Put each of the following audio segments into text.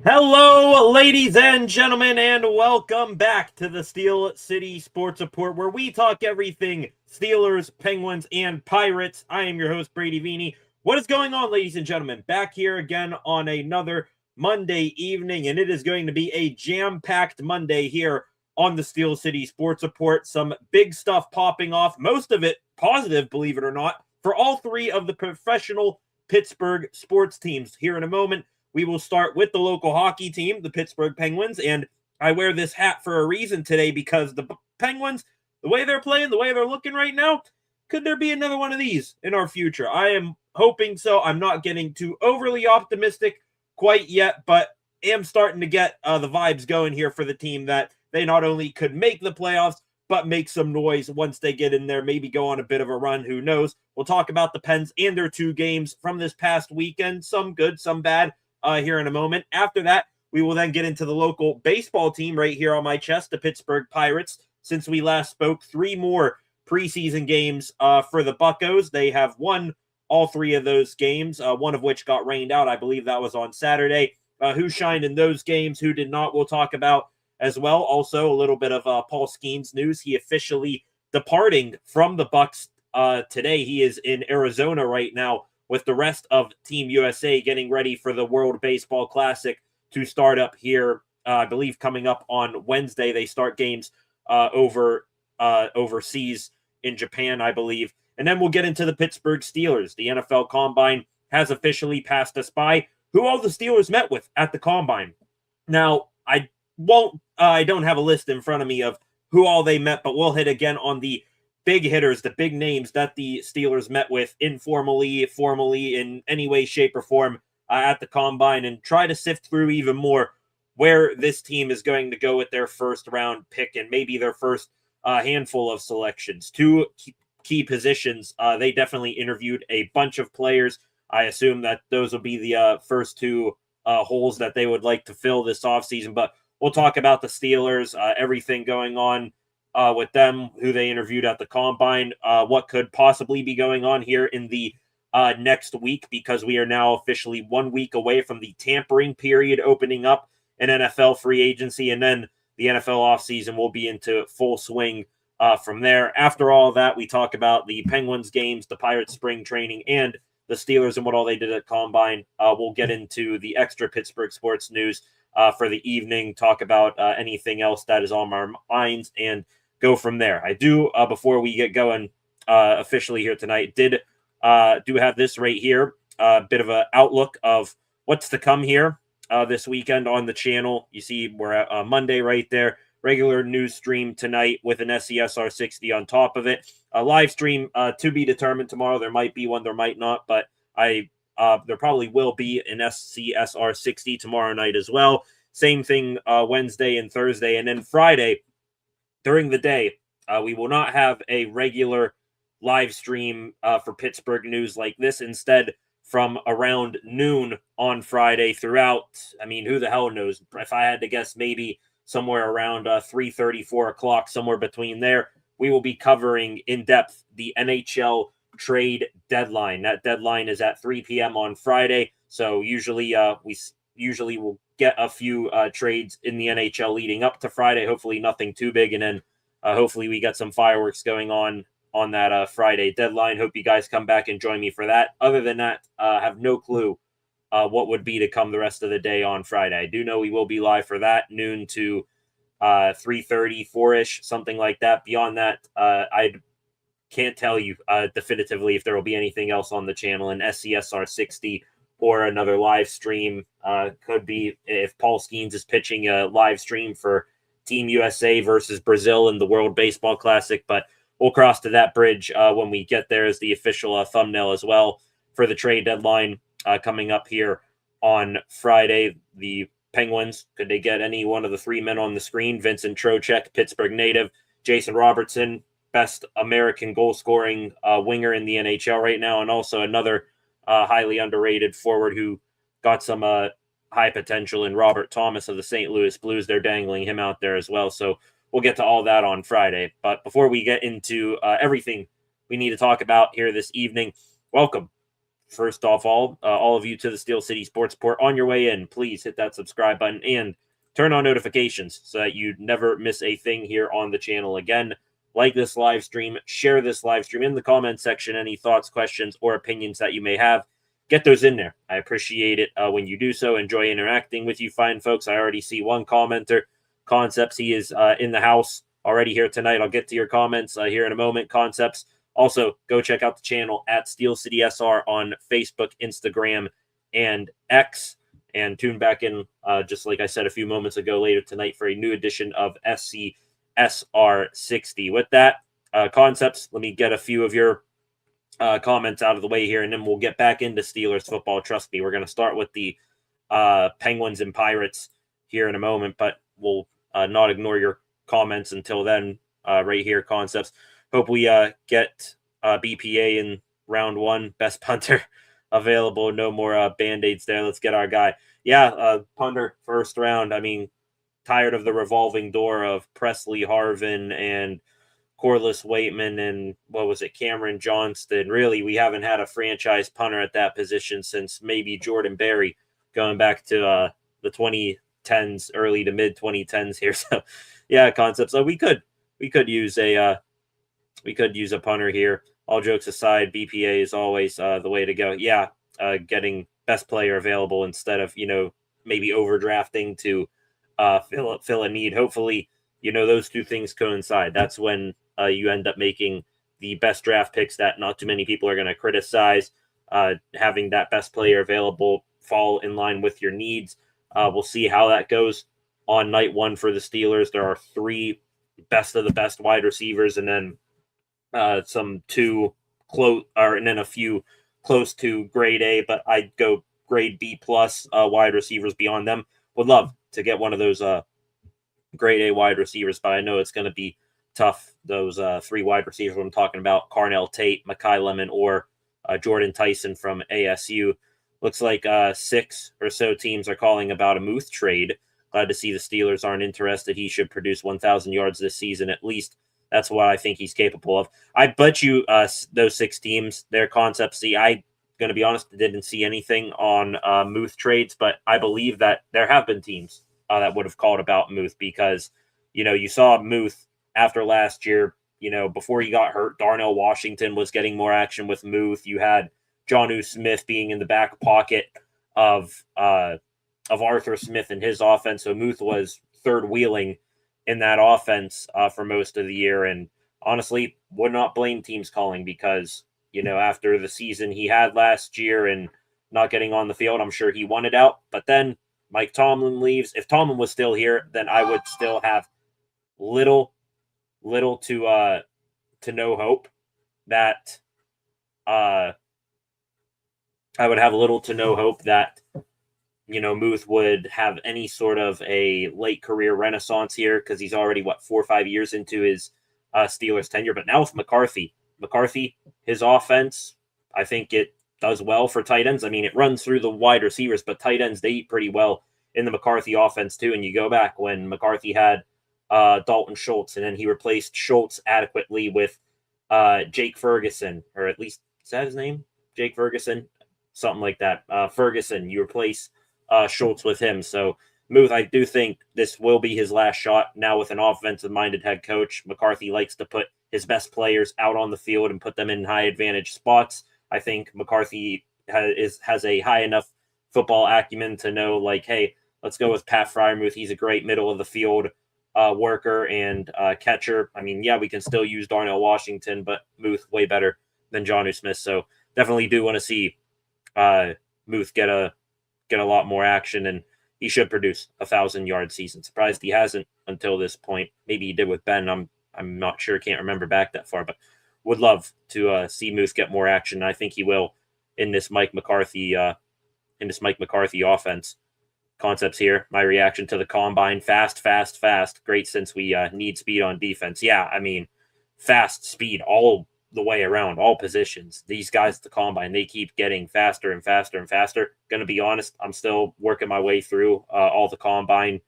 Hello, ladies and gentlemen, and welcome back to the Steel City Sports Report, where we talk everything Steelers, Penguins, and Pirates. I am your host, Brady Vini. What is going on, ladies and gentlemen? Back here again on another Monday evening, and it is going to be a jam-packed Monday here on the Steel City Sports Report. Some big stuff popping off, most of it positive, believe it or not, for all three of the professional Pittsburgh sports teams. Here in a moment, we will start with the local hockey team, the Pittsburgh Penguins, and I wear this hat for a reason today because the Penguins, the way they're playing, the way they're looking right now, could there be another one of these in our future? I am hoping so. I'm not getting too overly optimistic quite yet, but am starting to get the vibes going here for the team that they not only could make the playoffs, but make some noise once they get in there, maybe go on a bit of a run, who knows. We'll talk about the Pens and their two games from this past weekend, some good, some bad. Here in a moment. After that, we will then get into the local baseball team right here on my chest, the Pittsburgh Pirates. Since we last spoke, 3 more preseason games for the Buccos. They have won all 3 of those games, one of which got rained out. I believe that was on Saturday. Who shined in those games, who did not, we'll talk about as well. Also, a little bit of Paul Skeens news. He officially departing from the Bucs today. He is in Arizona right now, with the rest of Team USA getting ready for the World Baseball Classic to start up here, I believe, coming up on Wednesday. They start games overseas in Japan, I believe. And then we'll get into the Pittsburgh Steelers. The NFL Combine has officially passed us by. Who all the Steelers met with at the Combine. Now, I don't have a list in front of me of who all they met, but we'll hit again on the big hitters, the big names that the Steelers met with informally, formally, in any way, shape, or form at the Combine, and try to sift through even more where this team is going to go with their first round pick and maybe their first handful of selections. Two key positions. They definitely interviewed a bunch of players. I assume that those will be the first two holes that they would like to fill this offseason. But we'll talk about the Steelers, everything going on with them, who they interviewed at the Combine, what could possibly be going on here in the next week, because we are now officially 1 week away from the tampering period opening up in NFL free agency. And then the NFL offseason will be into full swing from there. After all that, we talk about the Penguins games, the Pirates spring training, and the Steelers and what all they did at Combine. We'll get into the extra Pittsburgh sports news for the evening, talk about anything else that is on our minds, and go from there. I do, before we get going officially here tonight, do have this right here, a bit of an outlook of what's to come here this weekend on the channel. You see we're at Monday right there. Regular news stream tonight with an SCSR 60 on top of it. A live stream to be determined tomorrow. There might be one, there might not, but there probably will be an SCSR 60 tomorrow night as well. Same thing Wednesday and Thursday. And then Friday during the day, we will not have a regular live stream for Pittsburgh news like this. Instead, from around noon on Friday throughout, I mean, who the hell knows? If I had to guess, maybe somewhere around 3:30, 4 o'clock, somewhere between there, we will be covering in depth the NHL trade deadline. That deadline is at 3 p.m. on Friday. So usually we will get a few trades in the NHL leading up to Friday. Hopefully nothing too big. And then hopefully we get some fireworks going on that Friday deadline. Hope you guys come back and join me for that. Other than that, I have no clue what would be to come the rest of the day on Friday. I do know we will be live for that, noon to 3:30, 4-ish, something like that. Beyond that, I can't tell you definitively if there will be anything else on the channel. An SCSR 60 or another live stream. Could be if Paul Skeens is pitching a live stream for Team USA versus Brazil in the World Baseball Classic, but we'll cross to that bridge when we get there as the official thumbnail as well for the trade deadline coming up here on Friday. The Penguins, could they get any one of the three men on the screen? Vincent Trocheck, Pittsburgh native. Jason Robertson, best American goal-scoring winger in the NHL right now, and also another highly underrated forward who got some high potential in Robert Thomas of the St. Louis Blues. They're dangling him out there as well, so we'll get to all that on Friday. But before we get into everything we need to talk about here this evening, welcome. First off, all of you to the Steel City Sports Report. On your way in, please hit that subscribe button and turn on notifications so that you never miss a thing here on the channel. Again, like this live stream, share this live stream in the comment section. Any thoughts, questions, or opinions that you may have, get those in there. I appreciate it when you do so. Enjoy interacting with you fine folks. I already see one commenter, Concepts. He is in the house already here tonight. I'll get to your comments here in a moment, Concepts. Also, go check out the channel at Steel City SR on Facebook, Instagram, and X. And tune back in, just like I said a few moments ago, later tonight for a new edition of SCSR 60. With that, Concepts, let me get a few of your comments out of the way here, and then we'll get back into Steelers football. Trust me, we're going to start with the Penguins and Pirates here in a moment, but we'll not ignore your comments until then. Right here, Concepts. Hope we get BPA in round one. Best punter available. No more Band-Aids there. Let's get our guy. Yeah, punter first round. I mean, tired of the revolving door of Presley Harvin and Corliss Waitman and what was it, Cameron Johnston. Really, we haven't had a franchise punter at that position since maybe Jordan Berry, going back to the 2010s, early to mid 2010s here. So, yeah, Concepts. So we could use a punter here. All jokes aside, BPA is always the way to go. Yeah, getting best player available instead of maybe overdrafting to fill a need. Hopefully those two things coincide. That's when you end up making the best draft picks that not too many people are going to criticize. Having that best player available fall in line with your needs. We'll see how that goes on night one for the Steelers. There are 3 best of the best wide receivers, and then some 2 close, and then a few close to grade A, but I'd go grade B plus wide receivers beyond them. Would love to get one of those grade A wide receivers, but I know it's going to be tough. Those 3 wide receivers I'm talking about: Carnell Tate, Mekhi Lemon, or Jordan Tyson from ASU. Looks like 6 or so teams are calling about a Muth trade. Glad to see the Steelers aren't interested. He should produce 1,000 yards this season at least. That's what I think he's capable of. I bet you those 6 teams, their concepts. See, I going to be honest, didn't see anything on Muth trades, but I believe that there have been teams that would have called about Muth because, you saw Muth after last year, before he got hurt. Darnell Washington was getting more action with Muth. You had Jonnu Smith being in the back pocket of Arthur Smith in his offense. So Muth was third wheeling in that offense for most of the year. And honestly, would not blame teams calling because, after the season he had last year and not getting on the field, I'm sure he wanted out. But then Mike Tomlin leaves. If Tomlin was still here, then I would still have little to no hope that I would have little to no hope that Muth would have any sort of a late career renaissance here because he's already 4 or 5 years into his Steelers tenure. But now with McCarthy, his offense, I think it does well for tight ends. I mean, it runs through the wide receivers, but tight ends, they eat pretty well in the McCarthy offense too. And you go back when McCarthy had Dalton Schultz, and then he replaced Schultz adequately with Jake Ferguson, or at least, is that his name? Jake Ferguson? Something like that. Ferguson, you replace Schultz with him. So Muth, I do think this will be his last shot now with an offensive-minded head coach. McCarthy likes to put his best players out on the field and put them in high advantage spots. I think McCarthy has a high enough football acumen to know, like, hey, let's go with Pat Freiermuth. He's a great middle of the field worker and catcher. I mean, yeah, we can still use Darnell Washington, but Muth way better than Jonnu Smith. So definitely do want to see Muth get a lot more action, and he should produce 1,000-yard season. Surprised he hasn't until this point. Maybe he did with Ben. I'm not sure. Can't remember back that far, but would love to see Muth get more action. I think he will in this Mike McCarthy offense. Concepts here. My reaction to the combine: fast. Great, since we need speed on defense. Yeah, I mean, fast, speed all the way around, all positions. These guys at the combine, they keep getting faster and faster and faster. Going to be honest, I'm still working my way through all the combine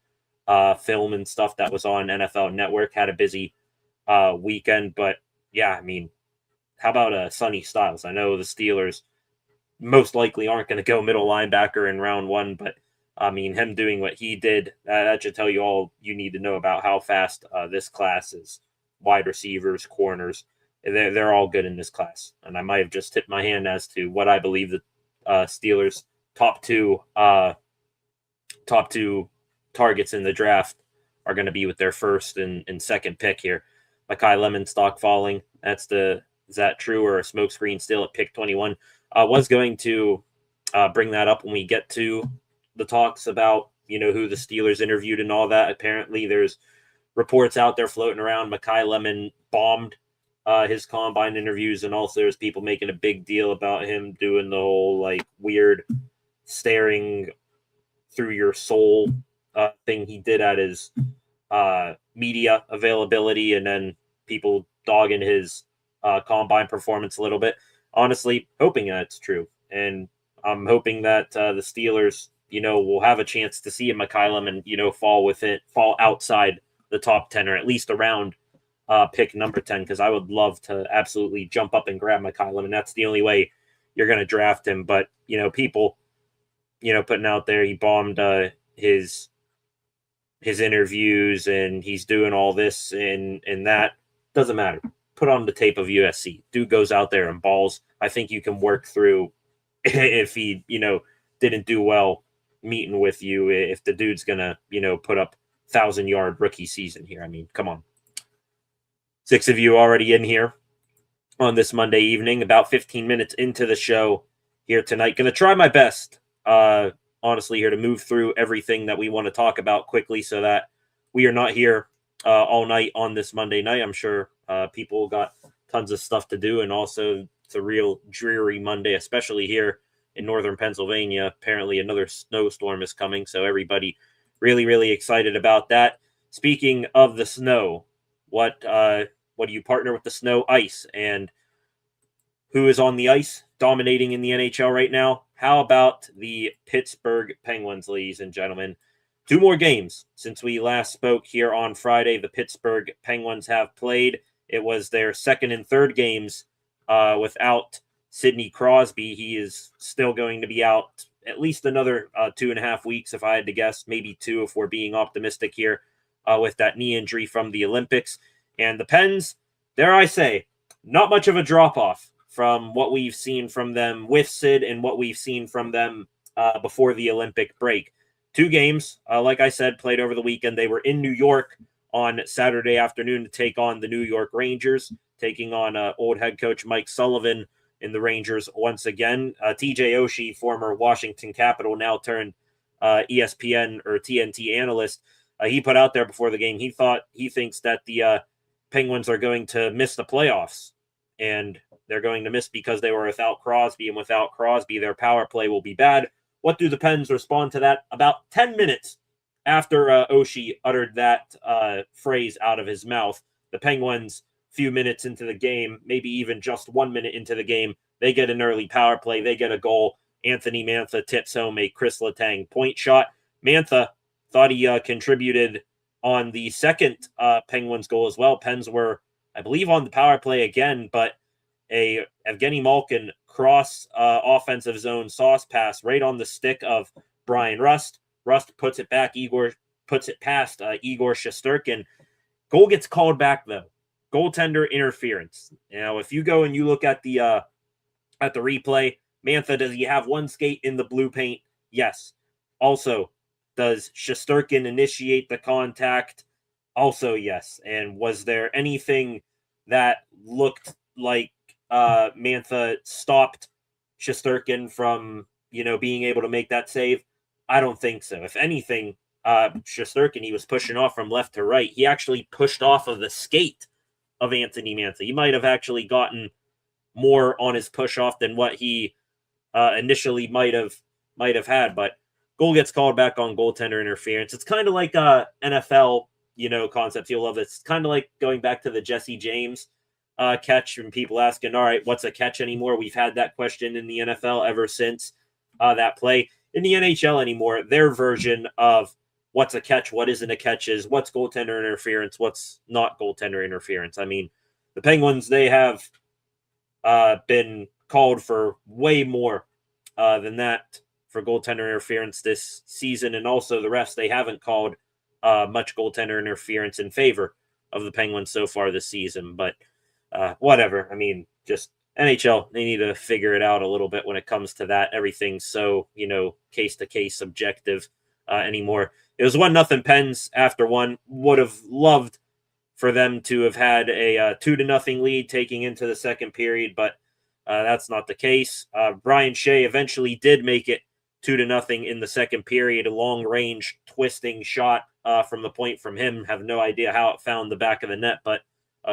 film and stuff that was on NFL Network. Had a busy weekend, but yeah, I mean, how about Sonny Styles? I know the Steelers most likely aren't going to go middle linebacker in round 1, but I mean, him doing what he did, that should tell you all you need to know about how fast this class is. Wide receivers, corners, they're all good in this class. And I might have just tipped my hand as to what I believe the Steelers' top two targets in the draft are going to be with their first and second pick here. Mekhi Lemon stock falling. Is that true, or a smokescreen still at pick 21? Was going to bring that up when we get to the talks about, who the Steelers interviewed and all that. Apparently there's reports out there floating around. Mekhi Lemon bombed his combine interviews, and also there's people making a big deal about him doing the whole weird staring through your soul thing he did at his media availability, and then people dogging his combine performance a little bit. Honestly, hoping that's true, and I'm hoping that the Steelers, will have a chance to see a Mekhi Lemon, fall outside the top 10, or at least around pick number 10, because I would love to absolutely jump up and grab Mekhi Lemon. That's the only way you're going to draft him. But, people, putting out there, he bombed his interviews and he's doing all this and that. Doesn't matter. Put on the tape of USC. Dude goes out there and balls. I think you can work through if he, didn't do well meeting with you, if the dude's going to, put up 1,000-yard rookie season here. I mean, come on. 6 of you already in here on this Monday evening, about 15 minutes into the show here tonight. Going to try my best, honestly, here to move through everything that we want to talk about quickly so that we are not here all night on this Monday night. I'm sure people got tons of stuff to do, and also it's a real dreary Monday, especially here in northern Pennsylvania. Apparently another snowstorm is coming, so everybody really, really excited about that. Speaking of the snow, what do you partner with the snow? Ice. And who is on the ice dominating in the NHL right now? How about the Pittsburgh Penguins, ladies and gentlemen? 2 more games since we last spoke here on Friday. The Pittsburgh Penguins have played. It was their second and third games without Sidney Crosby. He is still going to be out at least another 2.5 weeks, if I had to guess, maybe 2 if we're being optimistic here with that knee injury from the Olympics. And the Pens, dare I say, not much of a drop-off from what we've seen from them with Sid and what we've seen from them before the Olympic break. 2 games, like I said, played over the weekend. They were in New York on Saturday afternoon to take on the New York Rangers, taking on old head coach Mike Sullivan in the Rangers once again. TJ Oshie, former Washington Capital, now turned ESPN or TNT analyst, he put out there before the game, he thinks that the Penguins are going to miss the playoffs, and they're going to miss because they were without Crosby, and without Crosby, their power play will be bad. What do the Pens respond to that? About 10 minutes after Oshie uttered that phrase out of his mouth, the Penguins, few minutes into the game, maybe even just 1 minute into the game, they get an early power play. They get a goal. Anthony Mantha tips home a Chris Letang point shot. Mantha thought he contributed on the second Penguins goal as well. Pens were, I believe, on the power play again, but a Evgeny Malkin cross offensive zone sauce pass right on the stick of Brian Rust. Rust puts it back. Igor puts it past Igor Shesterkin. Goal gets called back, though. Goaltender interference. Now, if you go and you look at the replay, Mantha, does he have one skate in the blue paint? Yes. Also, does Shesterkin initiate the contact? Also, yes. And was there anything that looked like Mantha stopped Shesterkin from, being able to make that save? I don't think so. If anything, Shesterkin, he was pushing off from left to right. He actually pushed off of the skate of Anthony Mantha. He might have actually gotten more on his push off than what he initially might have had, but goal gets called back on goaltender interference. It's kind of like NFL, concepts. You'll love this. It's kind of like going back to the Jesse James catch and people asking, all right, what's a catch anymore? We've had that question in the NFL ever since that play. In the NHL anymore, their version of what's a catch, what isn't a catch is what's goaltender interference, what's not goaltender interference. I mean, the Penguins, they have been called for way more than that for goaltender interference this season, and also the refs, they haven't called much goaltender interference in favor of the Penguins so far this season, but whatever. I mean, just NHL, they need to figure it out a little bit when it comes to that. Everything's so, case-to-case subjective anymore. It was 1-0 Pens after one. Would have loved for them to have had a 2-0 lead taking into the second period, but that's not the case. Brian Shea eventually did make it 2-0 in the second period. A long-range twisting shot from the point from him. Have no idea how it found the back of the net, but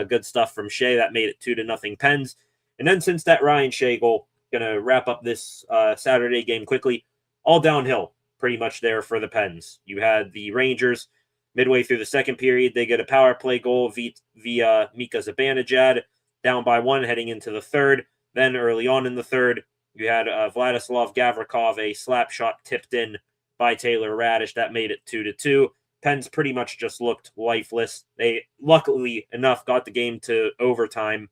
good stuff from Shea. That made it 2-0 Pens. And then since that Ryan Shea goal, going to wrap up this Saturday game quickly, all downhill pretty much there for the Pens. You had the Rangers midway through the second period. They get a power play goal via Mika Zibanejad, down by 1 heading into the third. Then early on in the third, you had Vladislav Gavrikov, a slap shot tipped in by Taylor Radish. That made it 2-2. Pens pretty much just looked lifeless. They, luckily enough, got the game to overtime.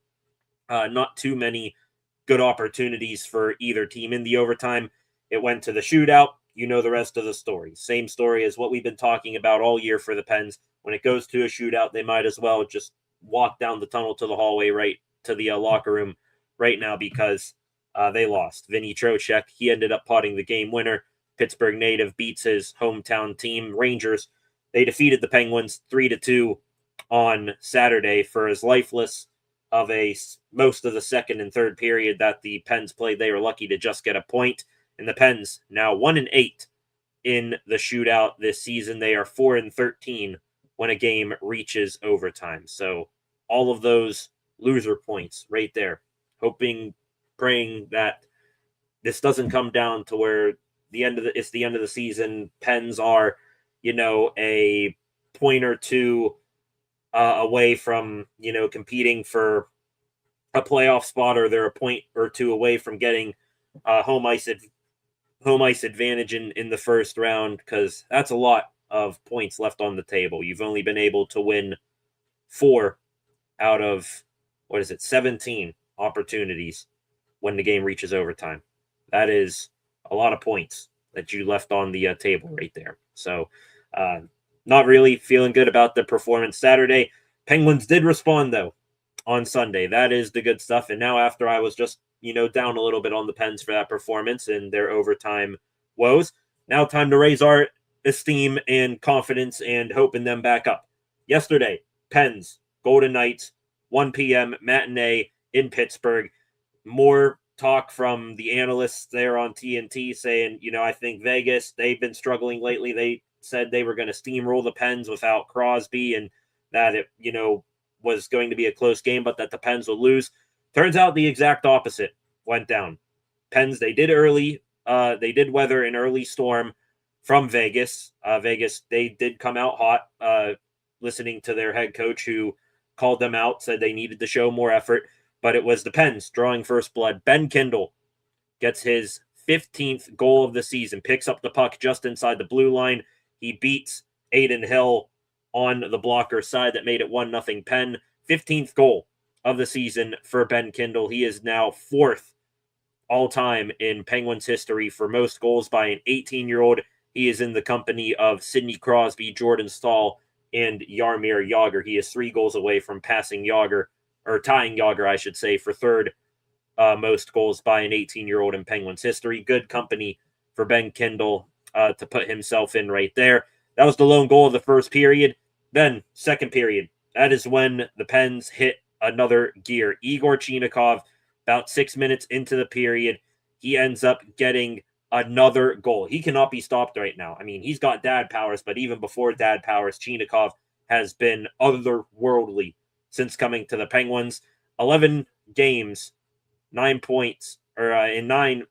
Not too many good opportunities for either team in the overtime. It went to the shootout. You know the rest of the story. Same story as what we've been talking about all year for the Pens. When it goes to a shootout, they might as well just walk down the tunnel to the hallway right to the locker room right now because they lost. Vinny Trocheck, he ended up potting the game winner. Pittsburgh native beats his hometown team, Rangers, They defeated the Penguins 3-2 on Saturday for as lifeless of most of the second and third period that the Pens played. They were lucky to just get a point, and the Pens now 1-8 in the shootout this season. They are 4-13 when a game reaches overtime. So all of those loser points right there. Hoping, praying that this doesn't come down to where it's the end of the season. Pens are, a point or two away from, competing for a playoff spot, or they're a point or two away from getting home ice advantage in the first round, because that's a lot of points left on the table. You've only been able to win 4 out of 17 opportunities when the game reaches overtime. That is a lot of points that you left on the table right there. So not really feeling good about the performance Saturday. Penguins did respond, though, on Sunday. That is the good stuff. And now, after I was just, down a little bit on the Pens for that performance and their overtime woes, now time to raise our esteem and confidence and hoping them back up. Yesterday, Pens, Golden Knights, 1 p.m. matinee in Pittsburgh. More talk from the analysts there on TNT saying, I think Vegas, they've been struggling lately. They said they were going to steamroll the Pens without Crosby, and that it, was going to be a close game, but that the Pens would lose. Turns out the exact opposite went down. Pens, they did weather an early storm from Vegas. Vegas, they did come out hot, listening to their head coach, who called them out, said they needed to show more effort, but it was the Pens drawing first blood. Ben Kindle gets his 15th goal of the season, picks up the puck just inside the blue line. He beats Adin Hill on the blocker side that made it 1-0 Pen. 15th goal of the season for Ben Kindle. He is now 4th all-time in Penguins history for most goals by an 18-year-old. He is in the company of Sidney Crosby, Jordan Staal, and Jaromir Jagr. He is 3 goals away from passing Jagr, or tying Jagr, I should say, for third most goals by an 18-year-old in Penguins history. Good company for Ben Kindle to put himself in right there. That was the lone goal of the first period. Then, second period, that is when the Pens hit another gear. Igor Chinakhov, about 6 minutes into the period, he ends up getting another goal. He cannot be stopped right now. I mean, he's got dad powers, but even before dad powers, Chinakhov has been otherworldly since coming to the Penguins. 11 games, 9 points, or in 9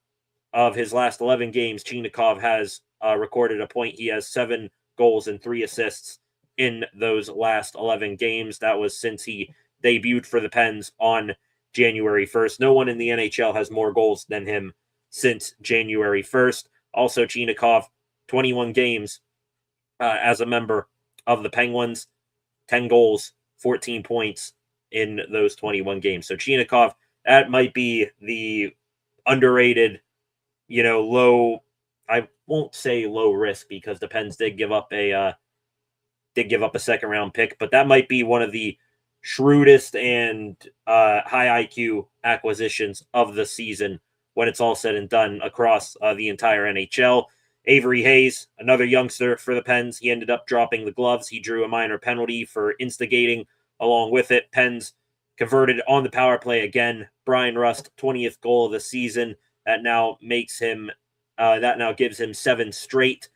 of his last 11 games, Chinakhov has recorded a point. He has 7 goals and 3 assists in those last 11 games. That was since he debuted for the Pens on January 1st. No one in the NHL has more goals than him since January 1st. Also, Chinakhov, 21 games as a member of the Penguins, 10 goals, 14 points in those 21 games. So Chinakhov, that might be the underrated, low, I won't say low risk, because the Pens did give up a second round pick, but that might be one of the shrewdest and high IQ acquisitions of the season when it's all said and done across the entire NHL. Avery Hayes, another youngster for the Pens, he ended up dropping the gloves. He drew a minor penalty for instigating. Along with it, Pens converted on the power play again. Brian Rust, 20th goal of the season. That now gives him 7 straight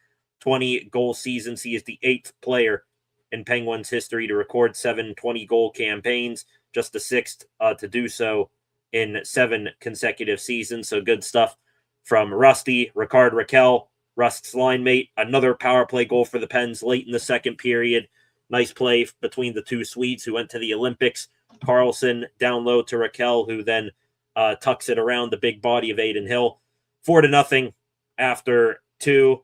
20-goal seasons. He is the 8th player in Penguins history to record 7 20-goal campaigns, just the 6th to do so in 7 consecutive seasons. So good stuff from Rusty. Ricard Raquel, Rust's line mate, another power play goal for the Pens late in the second period. Nice play between the two Swedes who went to the Olympics. Carlson down low to Raquel, who then tucks it around the big body of Adin Hill. 4-0 after 2.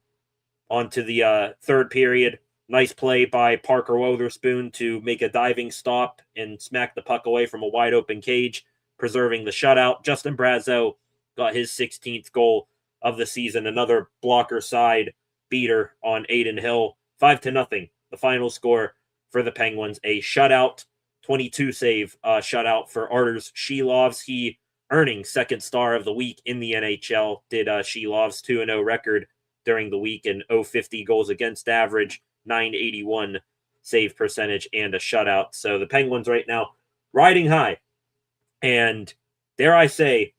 On to the third period. Nice play by Parker Wotherspoon to make a diving stop and smack the puck away from a wide-open cage, preserving the shutout. Justin Brazeau got his 16th goal of the season, another blocker side beater on Adin Hill. 5-0, the final score for the Penguins. A shutout, 22-save shutout for Arturs Shilovs. He earning second star of the week in the NHL. Did Shilovs 2-0 record during the week and 050 goals against average. .981 save percentage, and a shutout. So the Penguins right now riding high. And dare I say,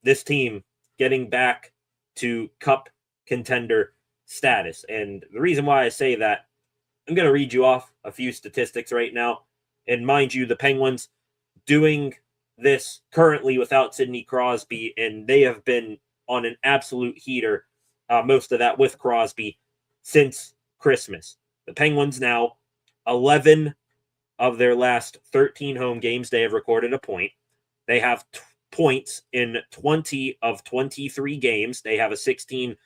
this team getting back to cup contender status. And the reason why I say that, I'm going to read you off a few statistics right now. And mind you, the Penguins doing this currently without Sidney Crosby, and they have been on an absolute heater, most of that with Crosby, since Christmas. The Penguins now, 11 of their last 13 home games, they have recorded a point. They have points in 20 of 23 games. They have a 16-3-4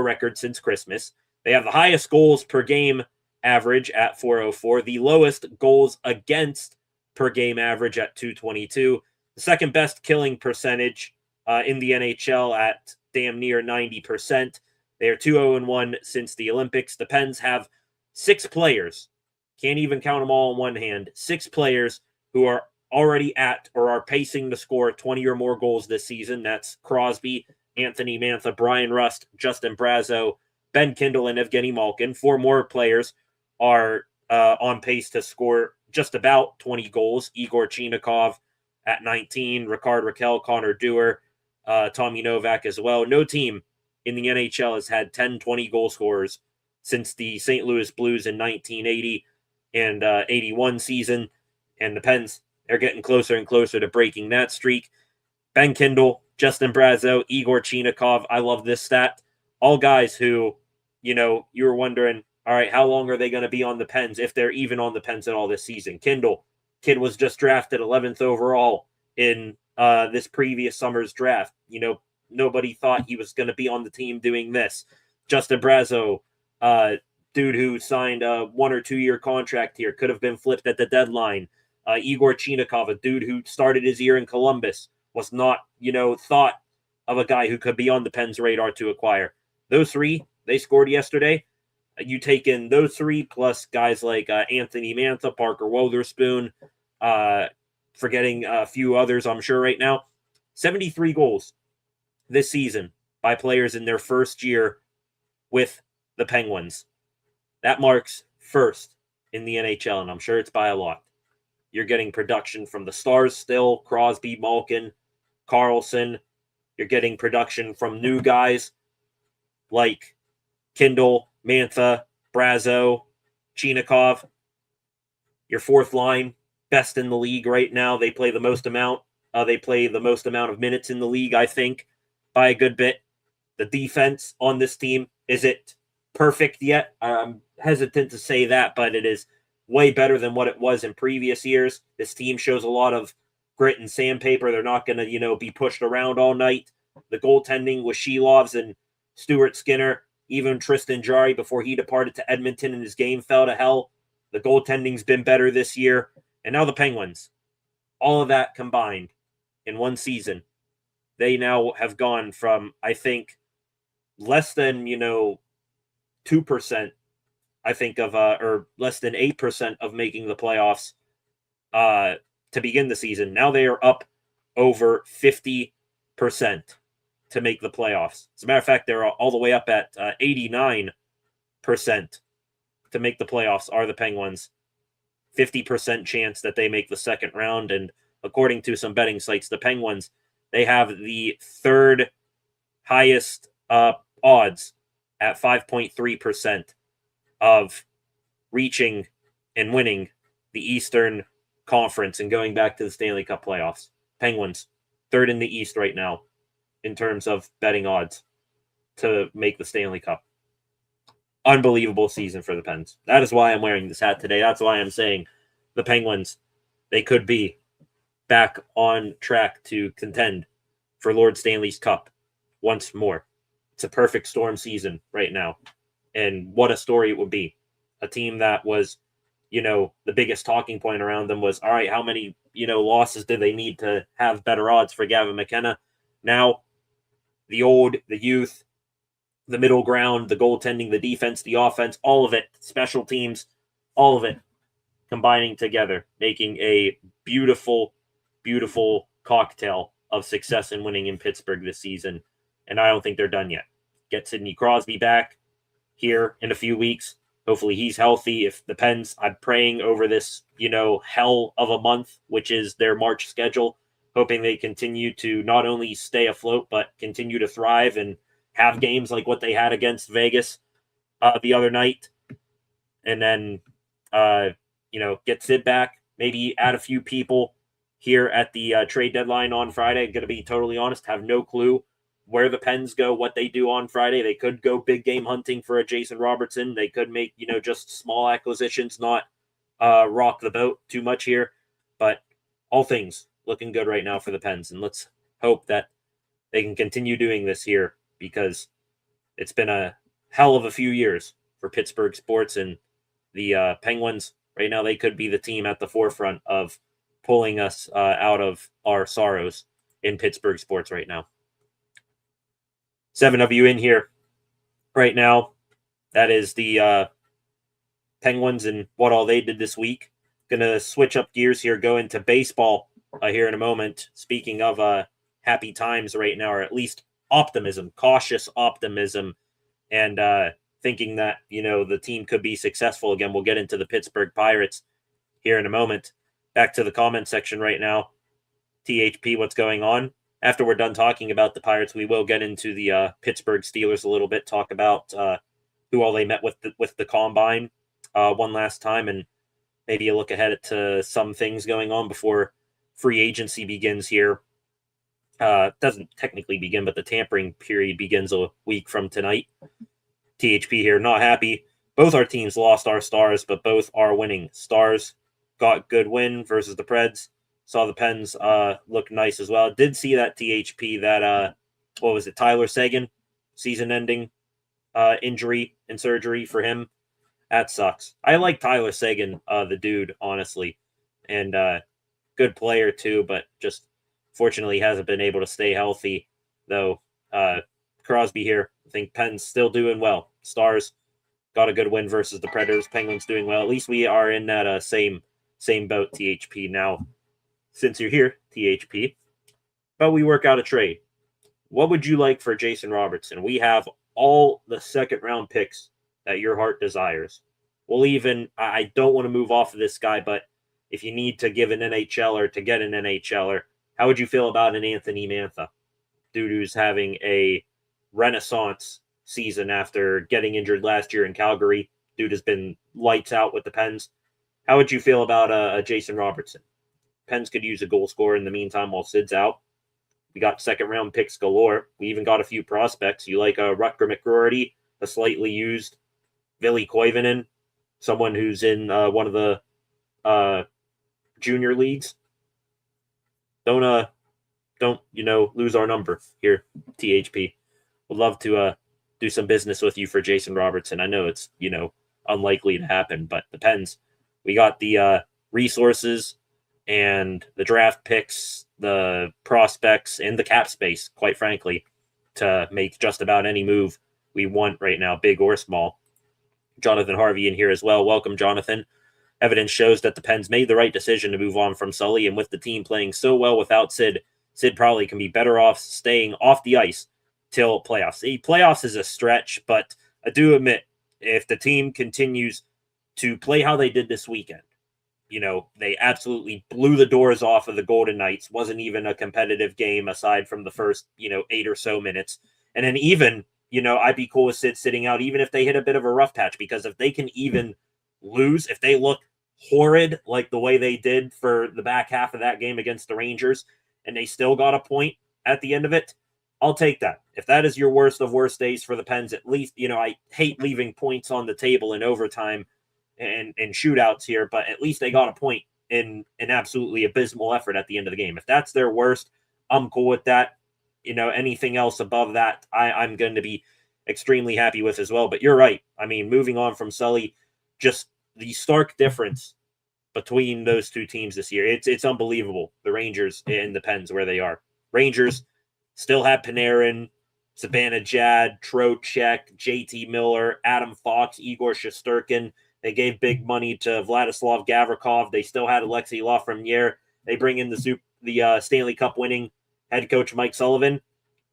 record since Christmas. They have the highest goals per game average at 404, the lowest goals against per game average at 222, the second best killing percentage in the NHL at damn near 90%. They are 2-0-1 since the Olympics. The Pens have 6 players, can't even count them all in one hand, 6 players who are already at or are pacing to score 20 or more goals this season. That's Crosby, Anthony Mantha, Brian Rust, Justin Brazeau, Ben Kindle, and Evgeny Malkin. 4 more players are on pace to score just about 20 goals. Igor Chinakhov at 19, Ricard Raquel, Connor Dewar, Tommy Novak as well. No team in the NHL has had 10, 20 goal scorers since the St. Louis Blues in 1980 and 81 season. And the Pens are getting closer and closer to breaking that streak. Ben Kindle, Justin Brazeau, Igor Chinakhov. I love this stat. All guys who, you were wondering, all right, how long are they going to be on the Pens, if they're even on the Pens at all this season? Kid was just drafted 11th overall in this previous summer's draft. Nobody thought he was going to be on the team doing this. Justin Brazeau, dude who signed a 1 or 2 year contract here, could have been flipped at the deadline. Igor Chinakhov, a dude who started his year in Columbus, was not, thought of a guy who could be on the Pens radar to acquire. Those 3, they scored yesterday. You take in those 3 plus guys like Anthony Mantha, Parker Wotherspoon, forgetting a few others I'm sure right now. 73 goals this season by players in their first year with the Penguins. That marks first in the NHL, and I'm sure it's by a lot. You're getting production from the stars still, Crosby, Malkin, Carlson. You're getting production from new guys like Kindle, Mantha, Brazeau, Chinakhov. Your fourth line, best in the league right now. They play the most amount. They play the most amount of minutes in the league, I think, by a good bit. The defense on this team, is it perfect yet? I'm hesitant to say that, but it is way better than what it was in previous years. This team shows a lot of grit and sandpaper. They're not going to, be pushed around all night. The goaltending with Shelovs and Stuart Skinner, even Tristan Jarry before he departed to Edmonton and his game fell to hell. The goaltending's been better this year. And now the Penguins. All of that combined in one season. They now have gone from, I think, less than, 2%, I think, of, or less than 8% of making the playoffs to begin the season. Now they are up over 50% to make the playoffs. As a matter of fact, they're all the way up at 89% to make the playoffs are the Penguins. 50% chance that they make the second round. And according to some betting sites, the Penguins, they have the third highest odds at 5.3% of reaching and winning the Eastern Conference and going back to the Stanley Cup playoffs. Penguins, third in the East right now in terms of betting odds to make the Stanley Cup. Unbelievable season for the Pens. That is why I'm wearing this hat today. That's why I'm saying the Penguins, they could be back on track to contend for Lord Stanley's Cup once more. It's a perfect storm season right now. And what a story it would be. A team that was, the biggest talking point around them was, all right, how many, losses do they need to have better odds for Gavin McKenna? Now, the old, the youth, the middle ground, the goaltending, the defense, the offense, all of it, special teams, all of it combining together, making a beautiful, beautiful cocktail of success and winning in Pittsburgh this season. And I don't think they're done yet. Get Sidney Crosby back here in a few weeks. Hopefully he's healthy. If the Pens, I'm praying over this, hell of a month, which is their March schedule, hoping they continue to not only stay afloat, but continue to thrive and have games like what they had against Vegas the other night. And then, get Sid back, maybe add a few people here at the trade deadline on Friday. I'm going to be totally honest, have no clue where the Pens go, what they do on Friday. They could go big game hunting for a Jason Robertson. They could make, just small acquisitions, not rock the boat too much here. But all things looking good right now for the Pens. And let's hope that they can continue doing this here, because it's been a hell of a few years for Pittsburgh sports, and the Penguins right now, they could be the team at the forefront of pulling us out of our sorrows in Pittsburgh sports right now. 7 of you in here right now. That is the Penguins and what all they did this week. Going to switch up gears here, go into baseball here in a moment. Speaking of happy times right now, or at least optimism, cautious optimism, and thinking that, the team could be successful again. We'll get into the Pittsburgh Pirates here in a moment. Back to the comment section right now. THP, what's going on? After we're done talking about the Pirates, we will get into the Pittsburgh Steelers a little bit, talk about who all they met with the Combine one last time, and maybe a look ahead to some things going on before free agency begins here. Doesn't technically begin, but the tampering period begins a week from tonight. THP here, not happy. Both our teams lost our stars, but both are winning. Stars got good win versus the Preds. Saw the Pens look nice as well. Did see that THP, that, Tyler Seguin, season-ending injury and surgery for him. That sucks. I like Tyler Seguin, the dude, honestly. And good player, too, but just fortunately hasn't been able to stay healthy, though. Crosby here. I think Pens still doing well. Stars got a good win versus the Predators. Penguins doing well. At least we are in that same boat, THP. Now, since you're here, THP, but we work out a trade. What would you like for Jason Robertson? We have all the second-round picks that your heart desires. I don't want to move off of this guy, but if you need to give an NHLer to get an NHLer, how would you feel about an Anthony Mantha? Dude who's having a renaissance season after getting injured last year in Calgary. Dude has been lights out with the Pens. How would you feel about a Jason Robertson? Pens could use a goal scorer in the meantime while Sid's out. We got second-round picks galore. We even got a few prospects. You like a Rutger McGroarty, a slightly used Ville Koivunen, someone who's in one of the junior leagues. Don't lose our number here, THP. Would love to do some business with you for Jason Robertson. I know it's, unlikely to happen, but the Pens, we got the resources and the draft picks, the prospects, and the cap space, quite frankly, to make just about any move we want right now, big or small. Jonathan Harvey in here as well. Welcome, Jonathan. Evidence shows that the Pens made the right decision to move on from Sully, and with the team playing so well without Sid probably can be better off staying off the ice till playoffs. The playoffs is a stretch, but I do admit, if the team continues to play how they did this weekend, they absolutely blew the doors off of the Golden Knights. Wasn't even a competitive game aside from the first, 8 or so minutes. And then even, I'd be cool with Sid sitting out, even if they hit a bit of a rough patch, because if they can even lose, if they look horrid like the way they did for the back half of that game against the Rangers, and they still got a point at the end of it, I'll take that. If that is your worst of worst days for the Pens, at least, I hate leaving points on the table in overtime and shootouts here, but at least they got a point in an absolutely abysmal effort at the end of the game. If that's their worst, I'm cool with that. Anything else above that, I'm going to be extremely happy with as well. But you're right. I mean, moving on from Sully, just the stark difference between those two teams this year. It's unbelievable. The Rangers and the Pens, where they are. Rangers still have Panarin, Zibanejad, Trocheck, JT Miller, Adam Fox, Igor Shesterkin. They gave big money to Vladislav Gavrikov. They still had Alexei Lafreniere. They bring in the Stanley Cup winning head coach Mike Sullivan,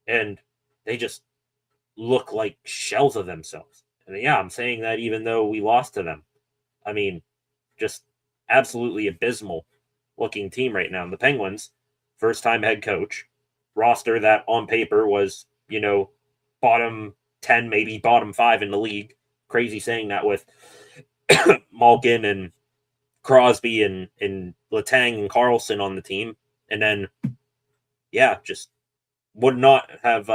and they just look like shells of themselves. And yeah, I'm saying that even though we lost to them. I mean, just absolutely abysmal looking team right now. And the Penguins, first time head coach, roster that on paper was, bottom 10, maybe bottom 5 in the league. Crazy saying that with Malkin and Crosby and Letang and Carlson on the team. And then, yeah, just would not have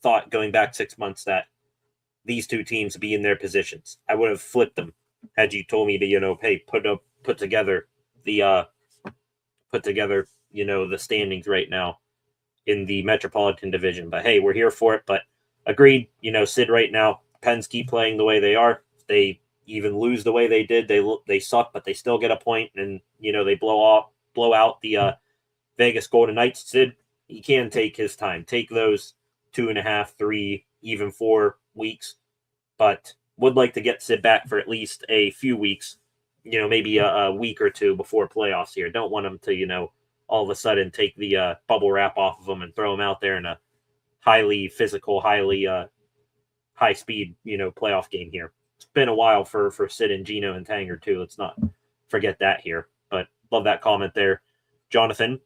thought going back 6 months that these two teams would be in their positions. I would have flipped them had you told me to, hey, put together the the standings right now in the Metropolitan Division. But hey, we're here for it. But agreed, Sid right now, Pens keep playing the way they are. They even lose the way they did. They suck, but they still get a point, and they blow out the Vegas Golden Knights. Sid, he can take his time, take those 2.5, 3, even 4 weeks, but would like to get Sid back for at least a few weeks, maybe a week or two before playoffs here. Don't want him to, all of a sudden take the bubble wrap off of him and throw him out there in a highly physical, highly high speed, playoff game here. It's been a while for Sid and Gino and Tanger too. Let's not forget that here. But love that comment there. Jonathan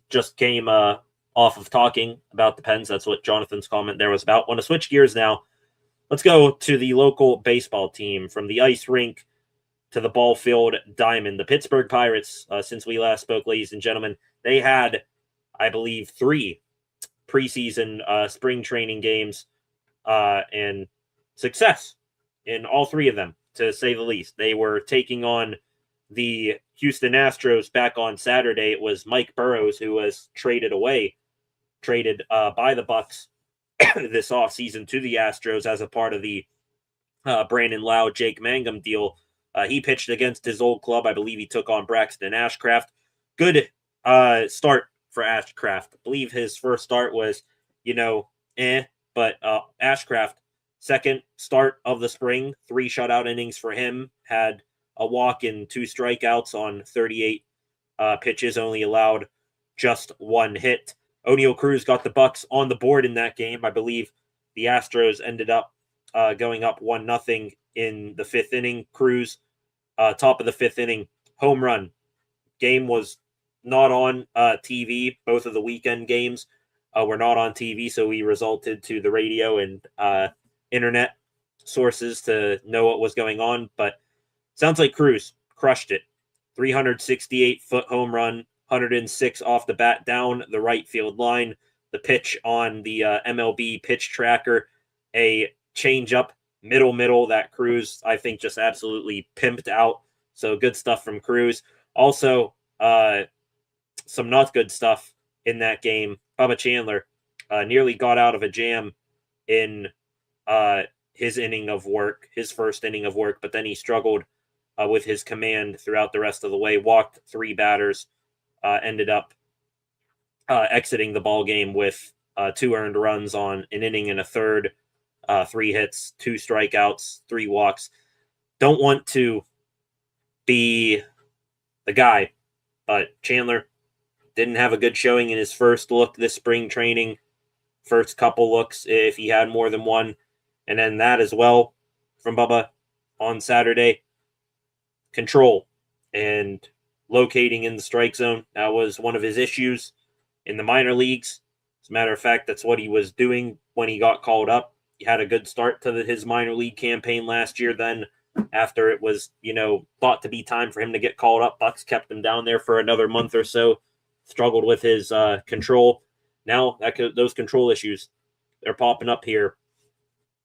just came off of talking about the Pens. That's what Jonathan's comment there was about. Want to switch gears now. Let's go to the local baseball team. From the ice rink to the ball field diamond. The Pittsburgh Pirates, since we last spoke, ladies and gentlemen, they had, I believe, 3 preseason spring training games and success in all 3 of them, to say the least. They were taking on the Houston Astros back on Saturday. It was Mike Burrows who was traded by the Bucs this offseason to the Astros as a part of the Brandon Lau, Jake Mangum deal. He pitched against his old club. I believe he took on Braxton Ashcraft. Good start for Ashcraft. I believe his first start was, but Ashcraft, second start of the spring, 3 shutout innings for him, had a walk and 2 strikeouts on 38 pitches, only allowed just 1 hit. O'Neal Cruz got the Bucs on the board in that game. I believe the Astros ended up going up 1-0 in the 5th inning. Cruz, top of the 5th inning, home run. Game was not on TV. Both of the weekend games were not on TV, so we resulted to the radio and internet sources to know what was going on. But sounds like Cruz crushed it. 368-foot home run, 106 off the bat down the right field line. The pitch on the MLB pitch tracker, a changeup middle that Cruz, I think, just absolutely pimped out. So good stuff from Cruz. Also, some not good stuff in that game. Bubba Chandler nearly got out of a jam in his inning of work, his first inning of work, but then he struggled with his command throughout the rest of the way. Walked 3 batters, ended up exiting the ball game with 2 earned runs on an inning and a third, 3 hits, 2 strikeouts, 3 walks. Don't want to be the guy, but Chandler didn't have a good showing in his first look this spring training, first couple looks, if he had more than one. And then that as well from Bubba on Saturday. Control and locating in the strike zone. That was one of his issues in the minor leagues. As a matter of fact, that's what he was doing when he got called up. He had a good start to his minor league campaign last year. Then after it was, thought to be time for him to get called up, Bucs kept him down there for another month or so. Struggled with his control. Now those control issues, they're popping up here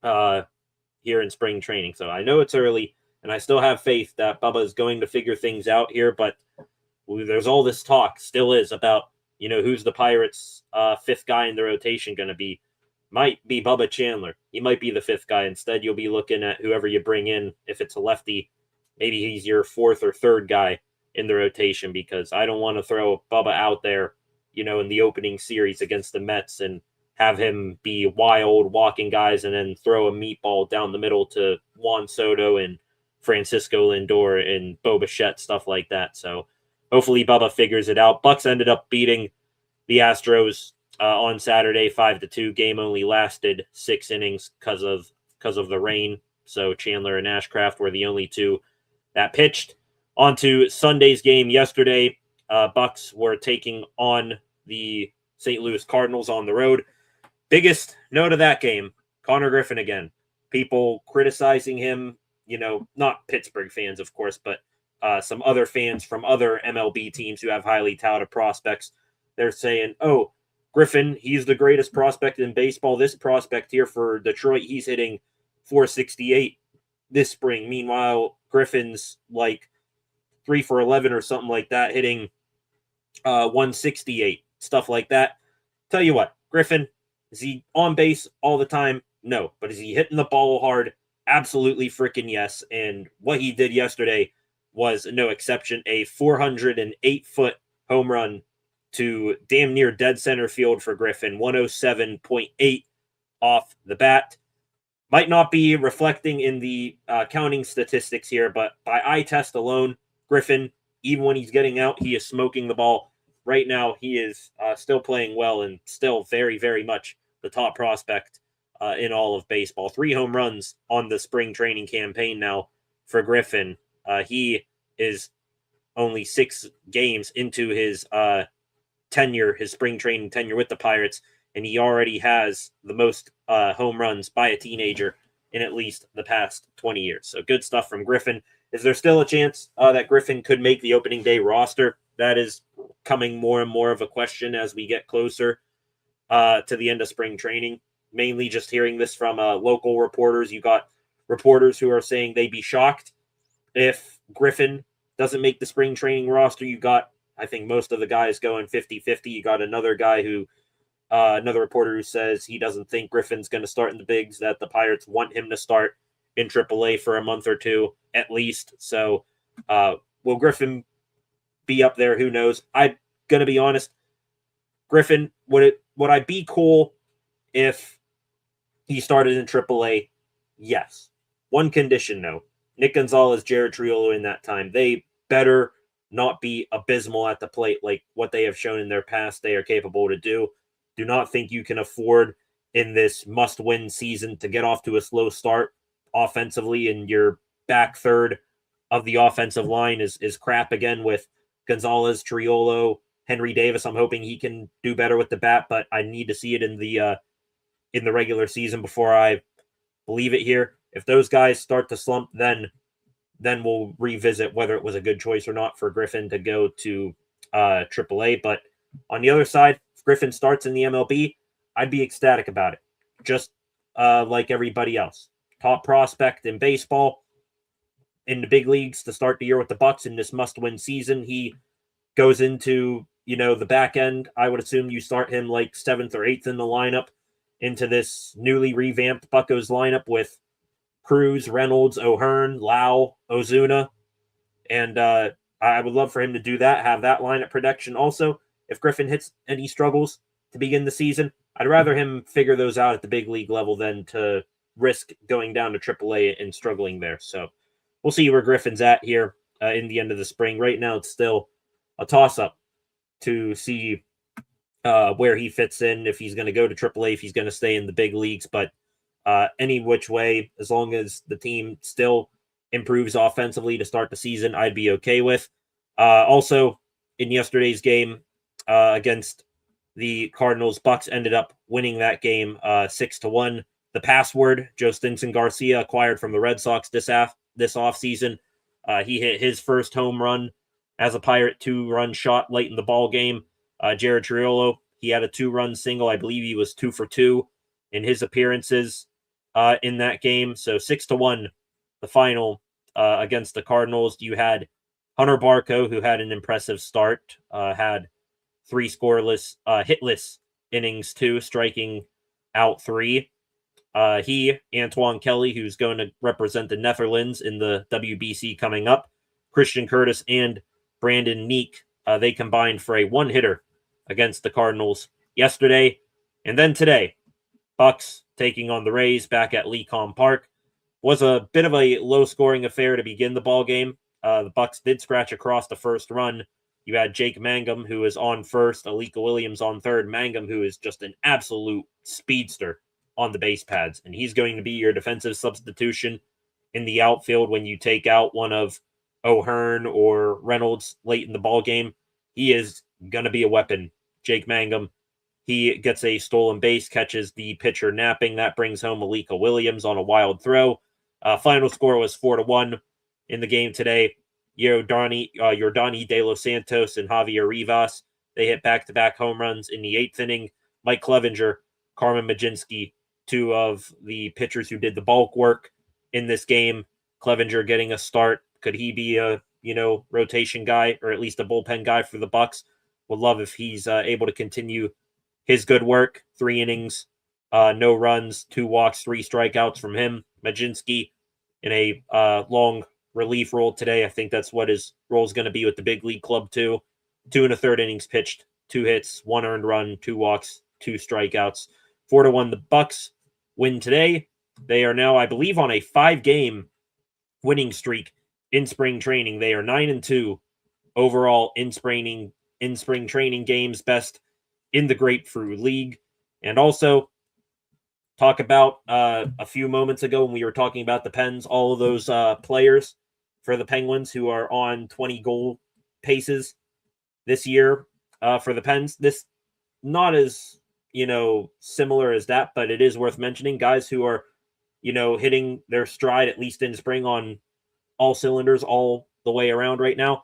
in spring training. So I know it's early, and I still have faith that Bubba is going to figure things out here, but there's all this talk, still is, about, who's the Pirates' 5th guy in the rotation going to be. Might be Bubba Chandler. He might be the 5th guy. Instead, you'll be looking at whoever you bring in. If it's a lefty, maybe he's your 4th or 3rd guy in the rotation, because I don't want to throw Bubba out there, in the opening series against the Mets and have him be wild, walking guys, and then throw a meatball down the middle to Juan Soto and Francisco Lindor and Bo Bichette, stuff like that. So hopefully Bubba figures it out. Bucs ended up beating the Astros on Saturday 5-2. Game only lasted 6 innings because because of the rain. So Chandler and Ashcraft were the only two that pitched. On to Sunday's game yesterday. Bucs were taking on the St. Louis Cardinals on the road. Biggest note of that game, Connor Griffin again. People criticizing him, not Pittsburgh fans, of course, but some other fans from other MLB teams who have highly touted prospects. They're saying, oh, Griffin, he's the greatest prospect in baseball. This prospect here for Detroit, he's hitting 468 this spring. Meanwhile, Griffin's like 3 for 11 or something like that, hitting 168, stuff like that. Tell you what, Griffin, is he on base all the time? No. But is he hitting the ball hard? Absolutely freaking yes. And what he did yesterday was no exception. A 408-foot home run to damn near dead center field for Griffin. 107.8 off the bat. Might not be reflecting in the counting statistics here, but by eye test alone, Griffin, even when he's getting out, he is smoking the ball. Right now, he is still playing well and still very, very much the top prospect in all of baseball. 3 home runs on the spring training campaign now for Griffin. He is only 6 games into his tenure, his spring training tenure with the Pirates, and he already has the most home runs by a teenager in at least the past 20 years. So good stuff from Griffin. Is there still a chance that Griffin could make the opening day roster? That is coming more and more of a question as we get closer to the end of spring training. Mainly just hearing this from local reporters. You got reporters who are saying they'd be shocked if Griffin doesn't make the spring training roster. You got, I think, most of the guys going 50-50. You got another guy who, another reporter who says he doesn't think Griffin's going to start in the bigs, that the Pirates want him to start in AAA for a month or two at least. So will Griffin be up there? Who knows? I'm going to be honest. Griffin, would I be cool if he started in AAA? Yes. One condition, though. Nick Gonzalez, Jared Triolo in that time. They better not be abysmal at the plate like what they have shown in their past they are capable to do. Do not think you can afford in this must-win season to get off to a slow start offensively, and your back third of the offensive line is crap again with Gonzalez, Triolo, Henry Davis. I'm hoping he can do better with the bat, but I need to see it in the regular season before I believe it here. If those guys start to slump, then we'll revisit whether it was a good choice or not for Griffin to go to AAA. But on the other side, if Griffin starts in the MLB, I'd be ecstatic about it, just like everybody else. Top prospect in baseball in the big leagues to start the year with the Bucs in this must-win season. He goes into, the back end. I would assume you start him like 7th or 8th in the lineup into this newly revamped Buccos lineup with Cruz, Reynolds, O'Hearn, Lau, Ozuna. And I would love for him to do that, have that lineup production. Also, if Griffin hits any struggles to begin the season, I'd rather him figure those out at the big league level than to risk going down to AAA and struggling there. So we'll see where Griffin's at here in the end of the spring. Right now, it's still a toss-up to see where he fits in, if he's going to go to AAA, if he's going to stay in the big leagues. But any which way, as long as the team still improves offensively to start the season, I'd be okay with. Also, in yesterday's game against the Cardinals, Bucs ended up winning that game 6-1. The password, Joe Stinson Garcia, acquired from the Red Sox this offseason. He hit his first home run as a Pirate, 2-run shot late in the ball game. Jared Triolo, he had a 2-run single. I believe he was 2 for 2 in his appearances in that game. So 6-1, the final against the Cardinals. You had Hunter Barco, who had an impressive start, had 3 scoreless, hitless innings too, striking out 3. He, Antoine Kelly, who's going to represent the Netherlands in the WBC coming up, Christian Curtis and Brandon Neek, they combined for a 1-hitter against the Cardinals yesterday. And then today, Bucs taking on the Rays back at Lecom Park. Was a bit of a low-scoring affair to begin the ball game. The Bucs did scratch across the first run. You had Jake Mangum, who is on first, Alika Williams on third. Mangum, who is just an absolute speedster on the base pads, and he's going to be your defensive substitution in the outfield when you take out one of O'Hearn or Reynolds late in the ball game. He is going to be a weapon. Jake Mangum, he gets a stolen base, catches the pitcher napping. That brings home Malika Williams on a wild throw. Final score was 4-1 in the game today. Yordani De Los Santos and Javier Rivas, they hit back-to-back home runs in the 8th inning. Mike Clevenger, Carmen Majinski, two of the pitchers who did the bulk work in this game. Clevenger getting a start. Could he be a rotation guy or at least a bullpen guy for the Bucs? Would love if he's able to continue his good work. 3 innings, no runs, 2 walks, 3 strikeouts from him. Majinski in a long relief role today. I think that's what his role is going to be with the big league club too. 2 1/3 innings pitched, 2 hits, 1 earned run, 2 walks, 2 strikeouts. 4-1 the Bucs win today. They are now, I believe, on a 5-game winning streak in spring training. They are 9-2 overall in spring training games, best in the Grapefruit League. And also talk about a few moments ago when we were talking about the Pens, all of those players for the Penguins who are on 20 goal paces this year for the Pens. This not as similar as that, but it is worth mentioning. Guys who are hitting their stride at least in spring on all cylinders all the way around right now.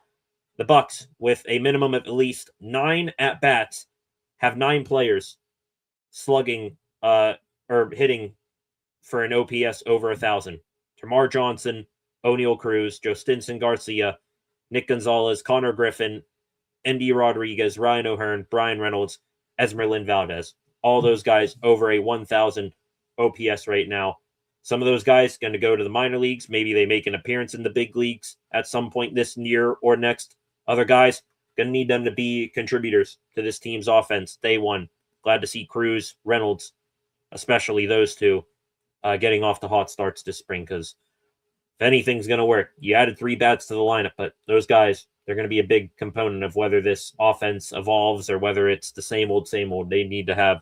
The Bucs, with a minimum of at least 9 at-bats, have 9 players slugging or hitting for an OPS over 1,000. Tamar Johnson, O'Neal Cruz, Justinson Garcia, Nick Gonzalez, Connor Griffin, Endy Rodriguez, Ryan O'Hearn, Brian Reynolds, Esmeralyn Valdez. All those guys over a 1,000 OPS right now. Some of those guys going to go to the minor leagues. Maybe they make an appearance in the big leagues at some point this year or next. Other guys, going to need them to be contributors to this team's offense day one. Glad to see Cruz, Reynolds, especially those two, getting off to hot starts this spring, because if anything's going to work, you added 3 bats to the lineup, but those guys, they're going to be a big component of whether this offense evolves or whether it's the same old, same old. They need to have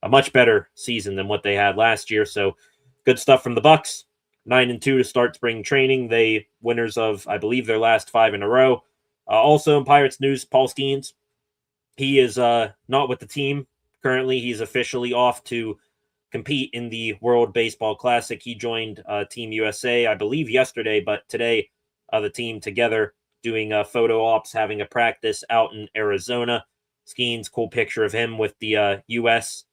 a much better season than what they had last year. So good stuff from the Bucs. 9-2 to start spring training. They winners of, I believe, their last 5 in a row. Also in Pirates news, Paul Skeens. He is not with the team currently. He's officially off to compete in the World Baseball Classic. He joined Team USA, I believe, yesterday, but today the team together doing photo ops, having a practice out in Arizona. Skeens, cool picture of him with the U.S.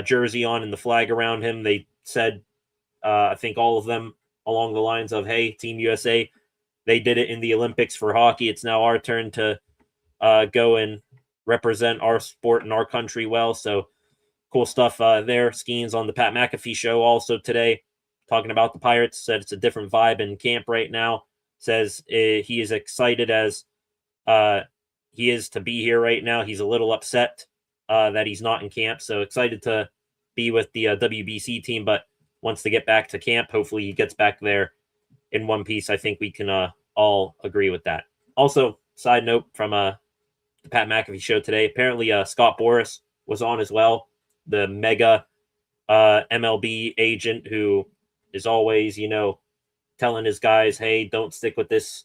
Jersey on and the flag around him. They said, I think all of them along the lines of, hey, Team USA, they did it in the Olympics for hockey. It's now our turn to go and represent our sport and our country well. So cool stuff there. Skeens on the Pat McAfee show also today, talking about the Pirates. Said it's a different vibe in camp right now. Says he is excited as he is to be here right now. He's a little upset that he's not in camp. So excited to be with the WBC team, but wants to get back to camp. Hopefully he gets back there in one piece. I think we can all agree with that. Also, side note from the Pat McAfee show today, apparently Scott Boras was on as well, the mega MLB agent who is always, telling his guys, hey, don't stick with this,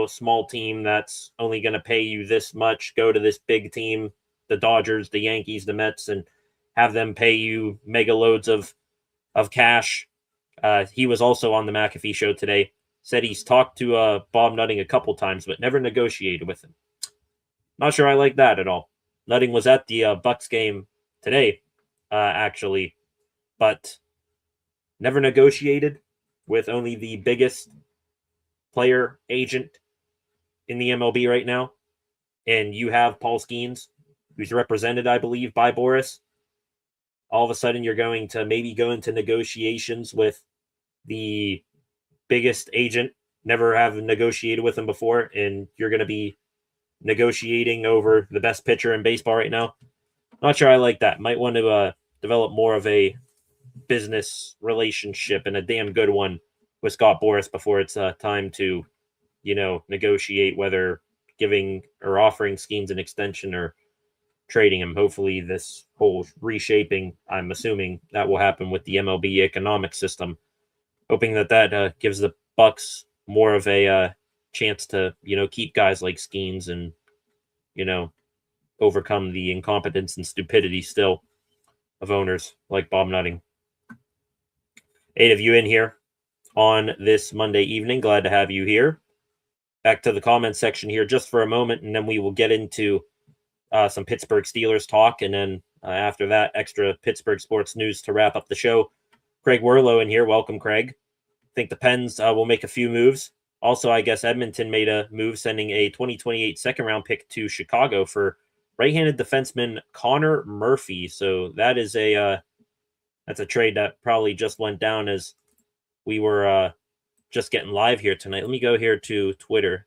small team that's only going to pay you this much. Go to this big team, the Dodgers, the Yankees, the Mets, and have them pay you mega loads of cash. He was also on the McAfee show today. Said he's talked to Bob Nutting a couple times, but never negotiated with him. Not sure I like that at all. Nutting was at the Bucs game today, actually, but never negotiated with only the biggest player agent in the MLB right now. And you have Paul Skeens, who's represented, I believe, by Boras. All of a sudden, you're going to maybe go into negotiations with the biggest agent, never have negotiated with him before, and you're going to be negotiating over the best pitcher in baseball right now. Not sure I like that. Might want to develop more of a business relationship, and a damn good one, with Scott Boras before it's time to, negotiate whether giving or offering Skeens an extension or trading him. Hopefully this whole reshaping, I'm assuming that will happen with the MLB economic system. Hoping that gives the Bucs more of a chance to, keep guys like Skeens and, overcome the incompetence and stupidity still of owners like Bob Nutting. 8 of you in here on this Monday evening. Glad to have you here. Back to the comment section here just for a moment, and then we will get into some Pittsburgh Steelers talk, and then after that, extra Pittsburgh sports news to wrap up the show. Craig Werlow in here. Welcome, Craig. I think the Pens will make a few moves. Also, I guess Edmonton made a move, sending a 2028 second-round pick to Chicago for right-handed defenseman Connor Murphy. So that is that's a trade that probably just went down as we were just getting live here tonight. Let me go here to Twitter.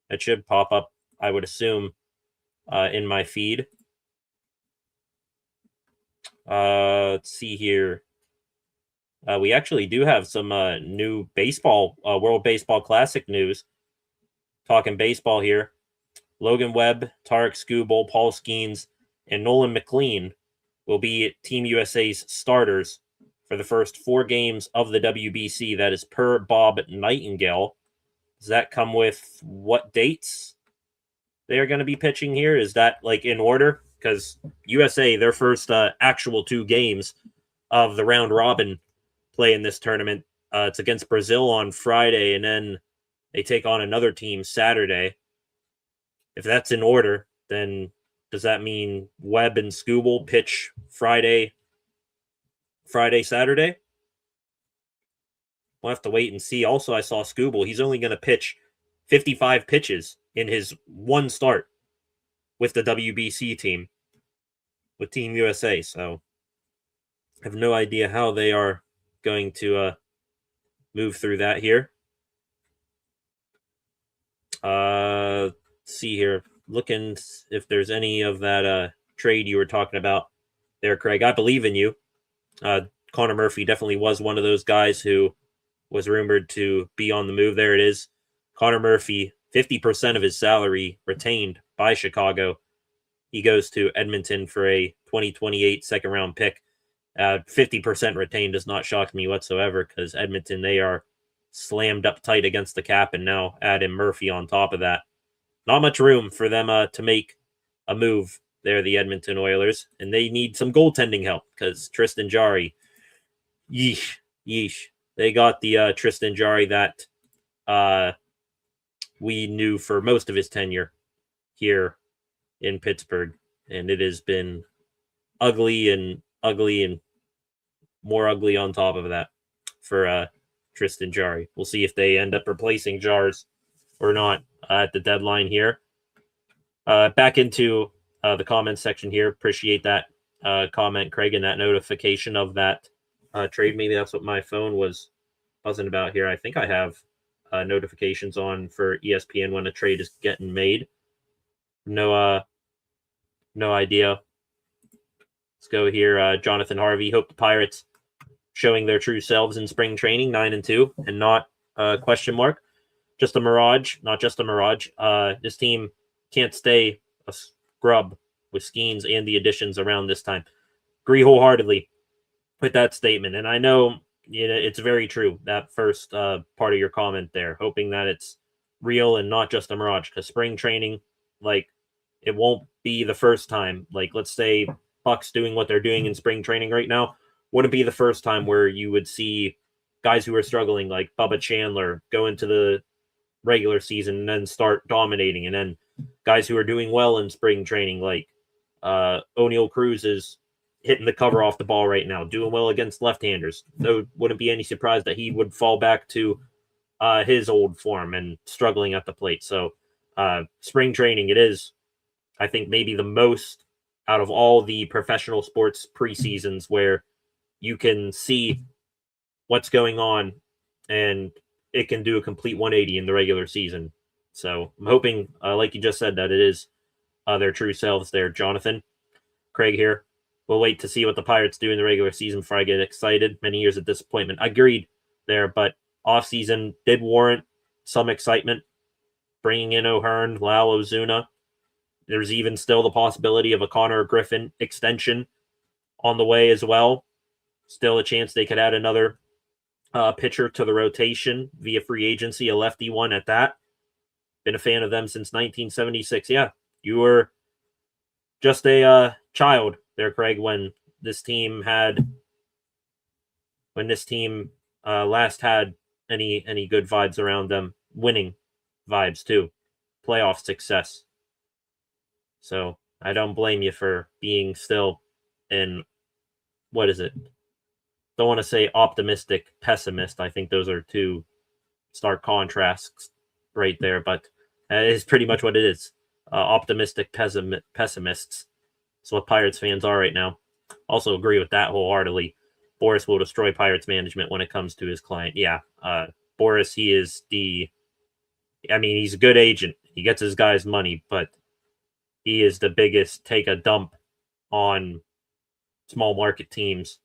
That should pop up, I would assume, in my feed. Let's see here. We actually do have some new baseball, World Baseball Classic news. Talking baseball here. Logan Webb, Tarek Skubal, Paul Skeens, and Nolan McLean will be Team USA's starters for the first 4 games of the WBC. That is per Bob Nightingale. Does that come with what dates they are going to be pitching here? Is that like in order? Because USA, their first actual 2 games of the round robin play in this tournament. It's against Brazil on Friday, and then they take on another team Saturday. If that's in order, then does that mean Webb and Skubal pitch Friday, Saturday? We'll have to wait and see. Also, I saw Skubal. He's only going to pitch 55 pitches in his 1 start with the WBC team, with Team USA. So I have no idea how they are going to move through that here. See here, looking if there's any of that trade you were talking about there, Craig. I believe in you. Connor Murphy definitely was one of those guys who was rumored to be on the move. There it is. Connor Murphy, 50% of his salary retained by Chicago. He goes to Edmonton for a 2028 second-round pick. 50% retained does not shock me whatsoever because Edmonton, they are slammed up tight against the cap, and now add in Murphy on top of that. Not much room for them to make a move there, the Edmonton Oilers, and they need some goaltending help because Tristan Jarry, yeesh. They got the Tristan Jarry that we knew for most of his tenure here in Pittsburgh, and it has been ugly and more ugly on top of that for Tristan Jarry. We'll see if they end up replacing Jars or not at the deadline here. Back into the comments section here. Appreciate that comment, Craig, and that notification of that trade. Maybe that's what my phone was buzzing about here. I think I have notifications on for ESPN when a trade is getting made. No idea. Let's go here. Jonathan Harvey. Hope the Pirates showing their true selves in spring training, 9-2, and not question mark. Just a mirage, not just a mirage. This team can't stay a scrub with Skeens and the additions around this time. Agree wholeheartedly with that statement. And I know it's very true, that first part of your comment there, hoping that it's real and not just a mirage. Because spring training, it won't be the first time. Let's say Bucs doing what they're doing in spring training right now wouldn't be the first time where you would see guys who are struggling, like Bubba Chandler, go into the regular season and then start dominating, and then guys who are doing well in spring training, like O'Neal Cruz is hitting the cover off the ball right now, doing well against left-handers. So it wouldn't be any surprise that he would fall back to his old form and struggling at the plate. So spring training, it is, I think, maybe the most out of all the professional sports preseasons where you can see what's going on and it can do a complete 180 in the regular season. So I'm hoping, like you just said, that it is their true selves there, Jonathan. Craig here. We'll wait to see what the Pirates do in the regular season before I get excited. Many years of disappointment. Agreed there, but offseason did warrant some excitement. Bringing in O'Hearn, Lau, Ozuna. There's even still the possibility of a Connor Griffin extension on the way as well. Still a chance they could add another pitcher to the rotation via free agency, a lefty one at that. Been a fan of them since 1976. Yeah, you were just a child there, Craig, when this team last had any good vibes around them, winning vibes too, playoff success. So I don't blame you for being still in, what is it? Don't want to say optimistic pessimist. I think those are two stark contrasts right there, but it is pretty much what it is. Optimistic pessimists. That's what Pirates fans are right now. Also agree with that wholeheartedly. Boris will destroy Pirates management when it comes to his client. Yeah, Boris, he's a good agent. He gets his guys money, but he is the biggest take a dump on small market teams.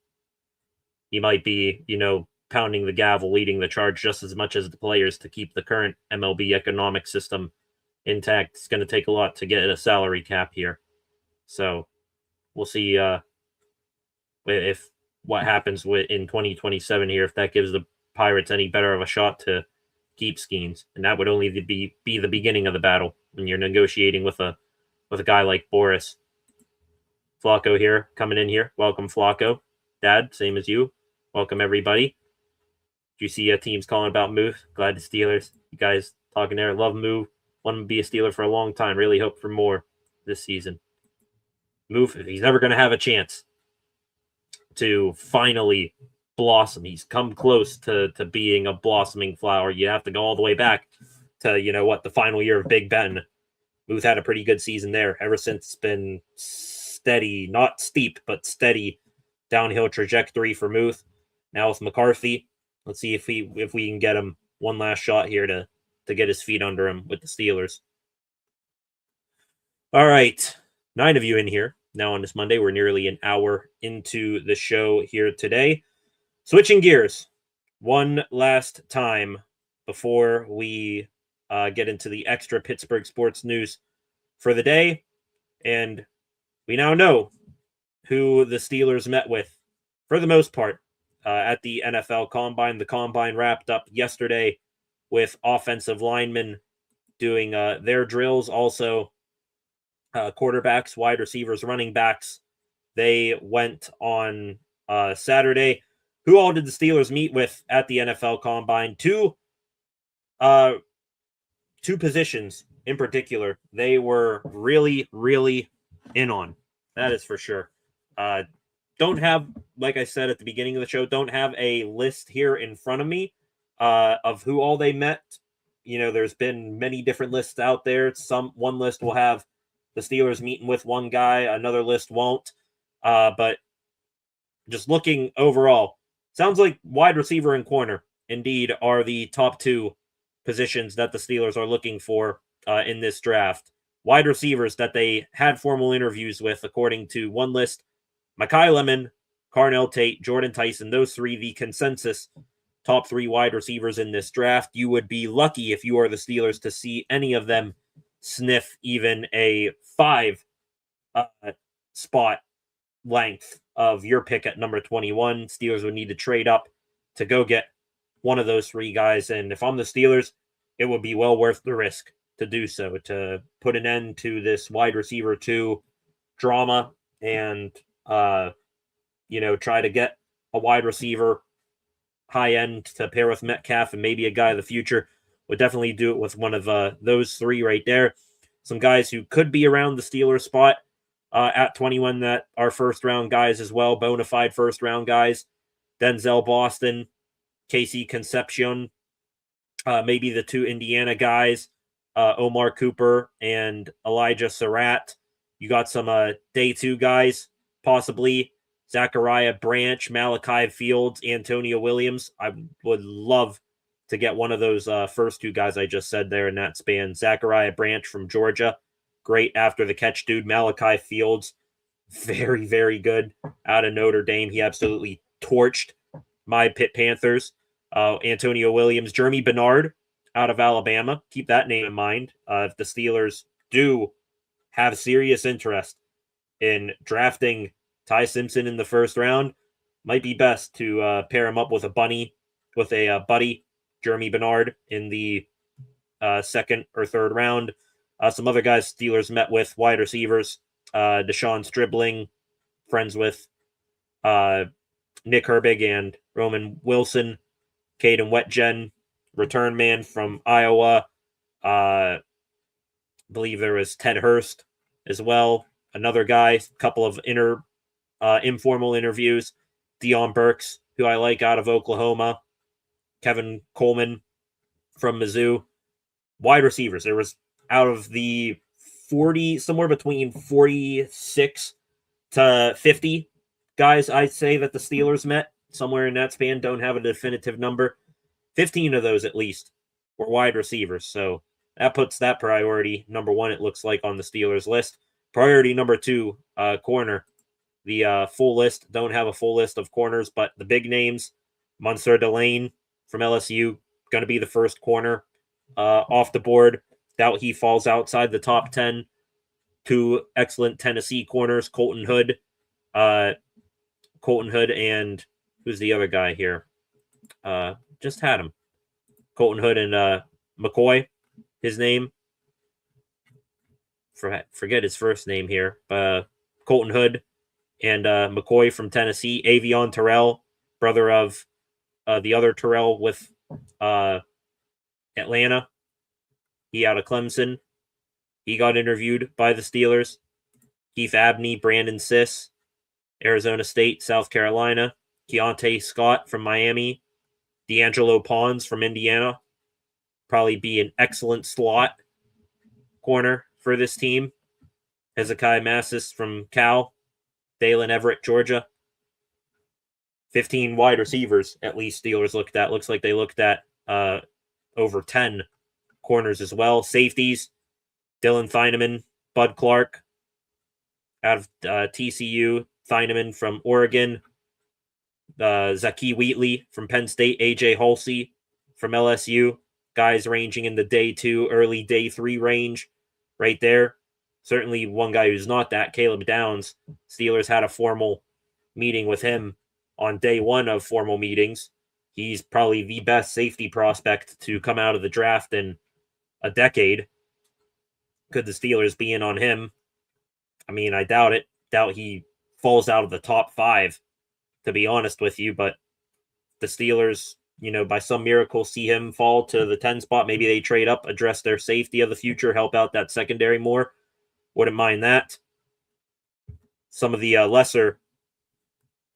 He might be, pounding the gavel, leading the charge just as much as the players to keep the current MLB economic system intact. It's going to take a lot to get a salary cap here. So we'll see if what happens in 2027 here, if that gives the Pirates any better of a shot to keep Skeens. And that would only be the beginning of the battle when you're negotiating with a guy like Boris. Flacco here, coming in here. Welcome, Flacco. Dad, same as you. Welcome, everybody. Do you see teams calling about Move? Glad the Steelers. You guys talking there. Love Move. Want to be a Steeler for a long time. Really hope for more this season. Move, he's never going to have a chance to finally blossom. He's come close to being a blossoming flower. You have to go all the way back to, the final year of Big Ben. Muth had a pretty good season there. Ever since, it's been steady, not steep, but steady downhill trajectory for Muth. Now with McCarthy, let's see if we can get him one last shot here to get his feet under him with the Steelers. All right, 9 of you in here now on this Monday. We're nearly an hour into the show here today. Switching gears one last time before we get into the extra Pittsburgh sports news for the day. And we now know who the Steelers met with, for the most part, at the NFL Combine. The Combine wrapped up yesterday with offensive linemen doing their drills. Also, quarterbacks, wide receivers, running backs. They went on Saturday. Who all did the Steelers meet with at the NFL Combine? Two positions in particular they were really, really in on. That is for sure. Don't have, like I said at the beginning of the show, don't have a list here in front of me of who all they met. There's been many different lists out there. One list will have the Steelers meeting with one guy, another list won't. But just looking overall, sounds like wide receiver and corner indeed are the top 2 positions that the Steelers are looking for in this draft. Wide receivers that they had formal interviews with, according to one list: Mekhi Lemon, Carnell Tate, Jordan Tyson. Those 3, the consensus top 3 wide receivers in this draft. You would be lucky if you are the Steelers to see any of them sniff even a 5 spot length of your pick at number 21. Steelers would need to trade up to go get one of those 3 guys. And if I'm the Steelers, it would be well worth the risk to do so, to put an end to this wide receiver 2 drama and, try to get a wide receiver high end to pair with Metcalf and maybe a guy of the future. Would definitely do it with one of those 3 right there. Some guys who could be around the Steelers spot at 21 that are first-round guys as well, bona fide first-round guys. Denzel Boston, Casey Concepcion, maybe the 2 Indiana guys, Omar Cooper and Elijah Surratt. You got some day 2 guys, possibly Zachariah Branch, Malachi Fields, Antonio Williams. I would love to get one of those first 2 guys I just said there in that span. Zachariah Branch from Georgia, great after the catch dude. Malachi Fields, very, very good out of Notre Dame. He absolutely torched my Pitt Panthers. Antonio Williams, Jeremy Bernard out of Alabama. Keep that name in mind. If the Steelers do have serious interest in drafting Ty Simpson in the first round, might be best to pair him up with a buddy, Jeremy Bernard, in the second or third round. Some other guys Steelers met with, wide receivers, Deshaun Stribling, friends with Nick Herbig and Roman Wilson, Caden Wetjen, return man from Iowa. Believe there was Ted Hurst as well, another guy. Couple of informal interviews. Deion Burks, who I like out of Oklahoma. Kevin Coleman from Mizzou. Wide receivers. There was out of the 40, somewhere between 46 to 50 guys I'd say that the Steelers met, somewhere in that span. Don't have a definitive number. 15 of those at least were wide receivers. So that puts that priority number one, it looks like, on the Steelers list. Priority number two, corner. The full list, don't have a full list of corners, but the big names, Monsieur Delane from LSU, going to be the first corner off the board. Doubt he falls outside the top 10. Two excellent Tennessee corners, Colton Hood and who's the other guy here? Just had him. Colton Hood and McCoy, his name. Forget his first name here. Colton Hood and McCoy from Tennessee. Avion Terrell, brother of the other Terrell with Atlanta. He out of Clemson. He got interviewed by the Steelers. Keith Abney, Brandon Siss, Arizona State, South Carolina. Keontae Scott from Miami. D'Angelo Pons from Indiana. Probably be an excellent slot corner for this team. Hezekiah Massis from Cal. Dalen Everett, Georgia. 15 wide receivers, at least, Steelers looked at. Looks like they looked at over 10 corners as well. Safeties, Dylan Thieneman, Bud Clark out of TCU. Thieneman from Oregon. Zaki Wheatley from Penn State. AJ Halsey from LSU. Guys ranging in the day 2, early day 3 range right there. Certainly one guy who's not that, Caleb Downs. Steelers had a formal meeting with him on day 1 of formal meetings. He's probably the best safety prospect to come out of the draft in a decade. Could the Steelers be in on him? I mean, I doubt it. Doubt he falls out of the top 5, to be honest with you. But the Steelers, by some miracle, see him fall to the 10 spot. Maybe they trade up, address their safety of the future, help out that secondary more. Wouldn't mind that. Some of the lesser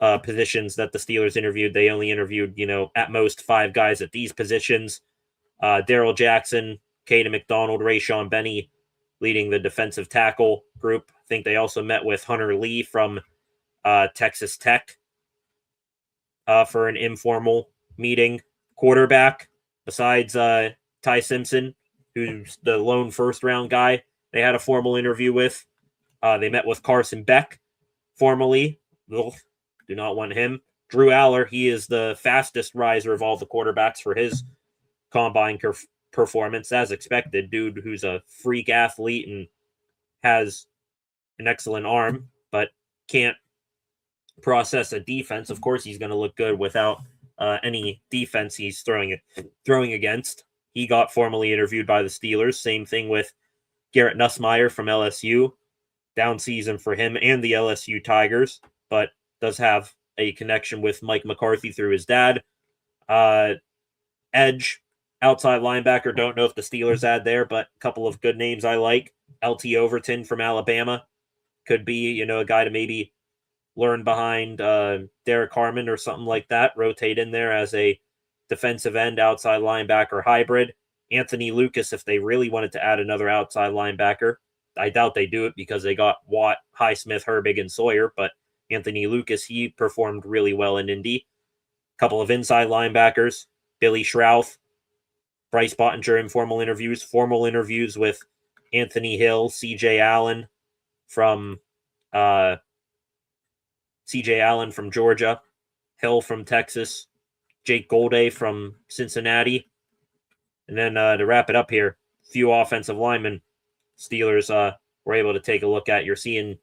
positions that the Steelers interviewed, they only interviewed, at most 5 guys at these positions. Darrell Jackson, Caden McDonald, Rayshon Benny leading the defensive tackle group. I think they also met with Hunter Lee from Texas Tech for an informal meeting. Quarterback, besides Ty Simpson, who's the lone first-round guy they had a formal interview with. They met with Carson Beck formally. Ugh, do not want him. Drew Aller, he is the fastest riser of all the quarterbacks for his combine performance, as expected. Dude who's a freak athlete and has an excellent arm, but can't process a defense. Of course, he's going to look good without any defense he's throwing against. He got formally interviewed by the Steelers. Same thing with Garrett Nussmeier from LSU. Down season for him and the LSU Tigers, but does have a connection with Mike McCarthy through his dad. Edge, outside linebacker. Don't know if the Steelers add there, but a couple of good names I like. LT Overton from Alabama could be, a guy to maybe learn behind Derek Harmon or something like that. Rotate in there as a defensive end, outside linebacker hybrid. Anthony Lucas, if they really wanted to add another outside linebacker. I doubt they do it because they got Watt, Highsmith, Herbig, and Sawyer, but Anthony Lucas, he performed really well in Indy. A couple of inside linebackers, Billy Schrouth, Bryce Bottinger in formal interviews with Anthony Hill, CJ Allen from Georgia, Hill from Texas, Jake Golday from Cincinnati. And then to wrap it up here, few offensive linemen Steelers were able to take a look at. You're seeing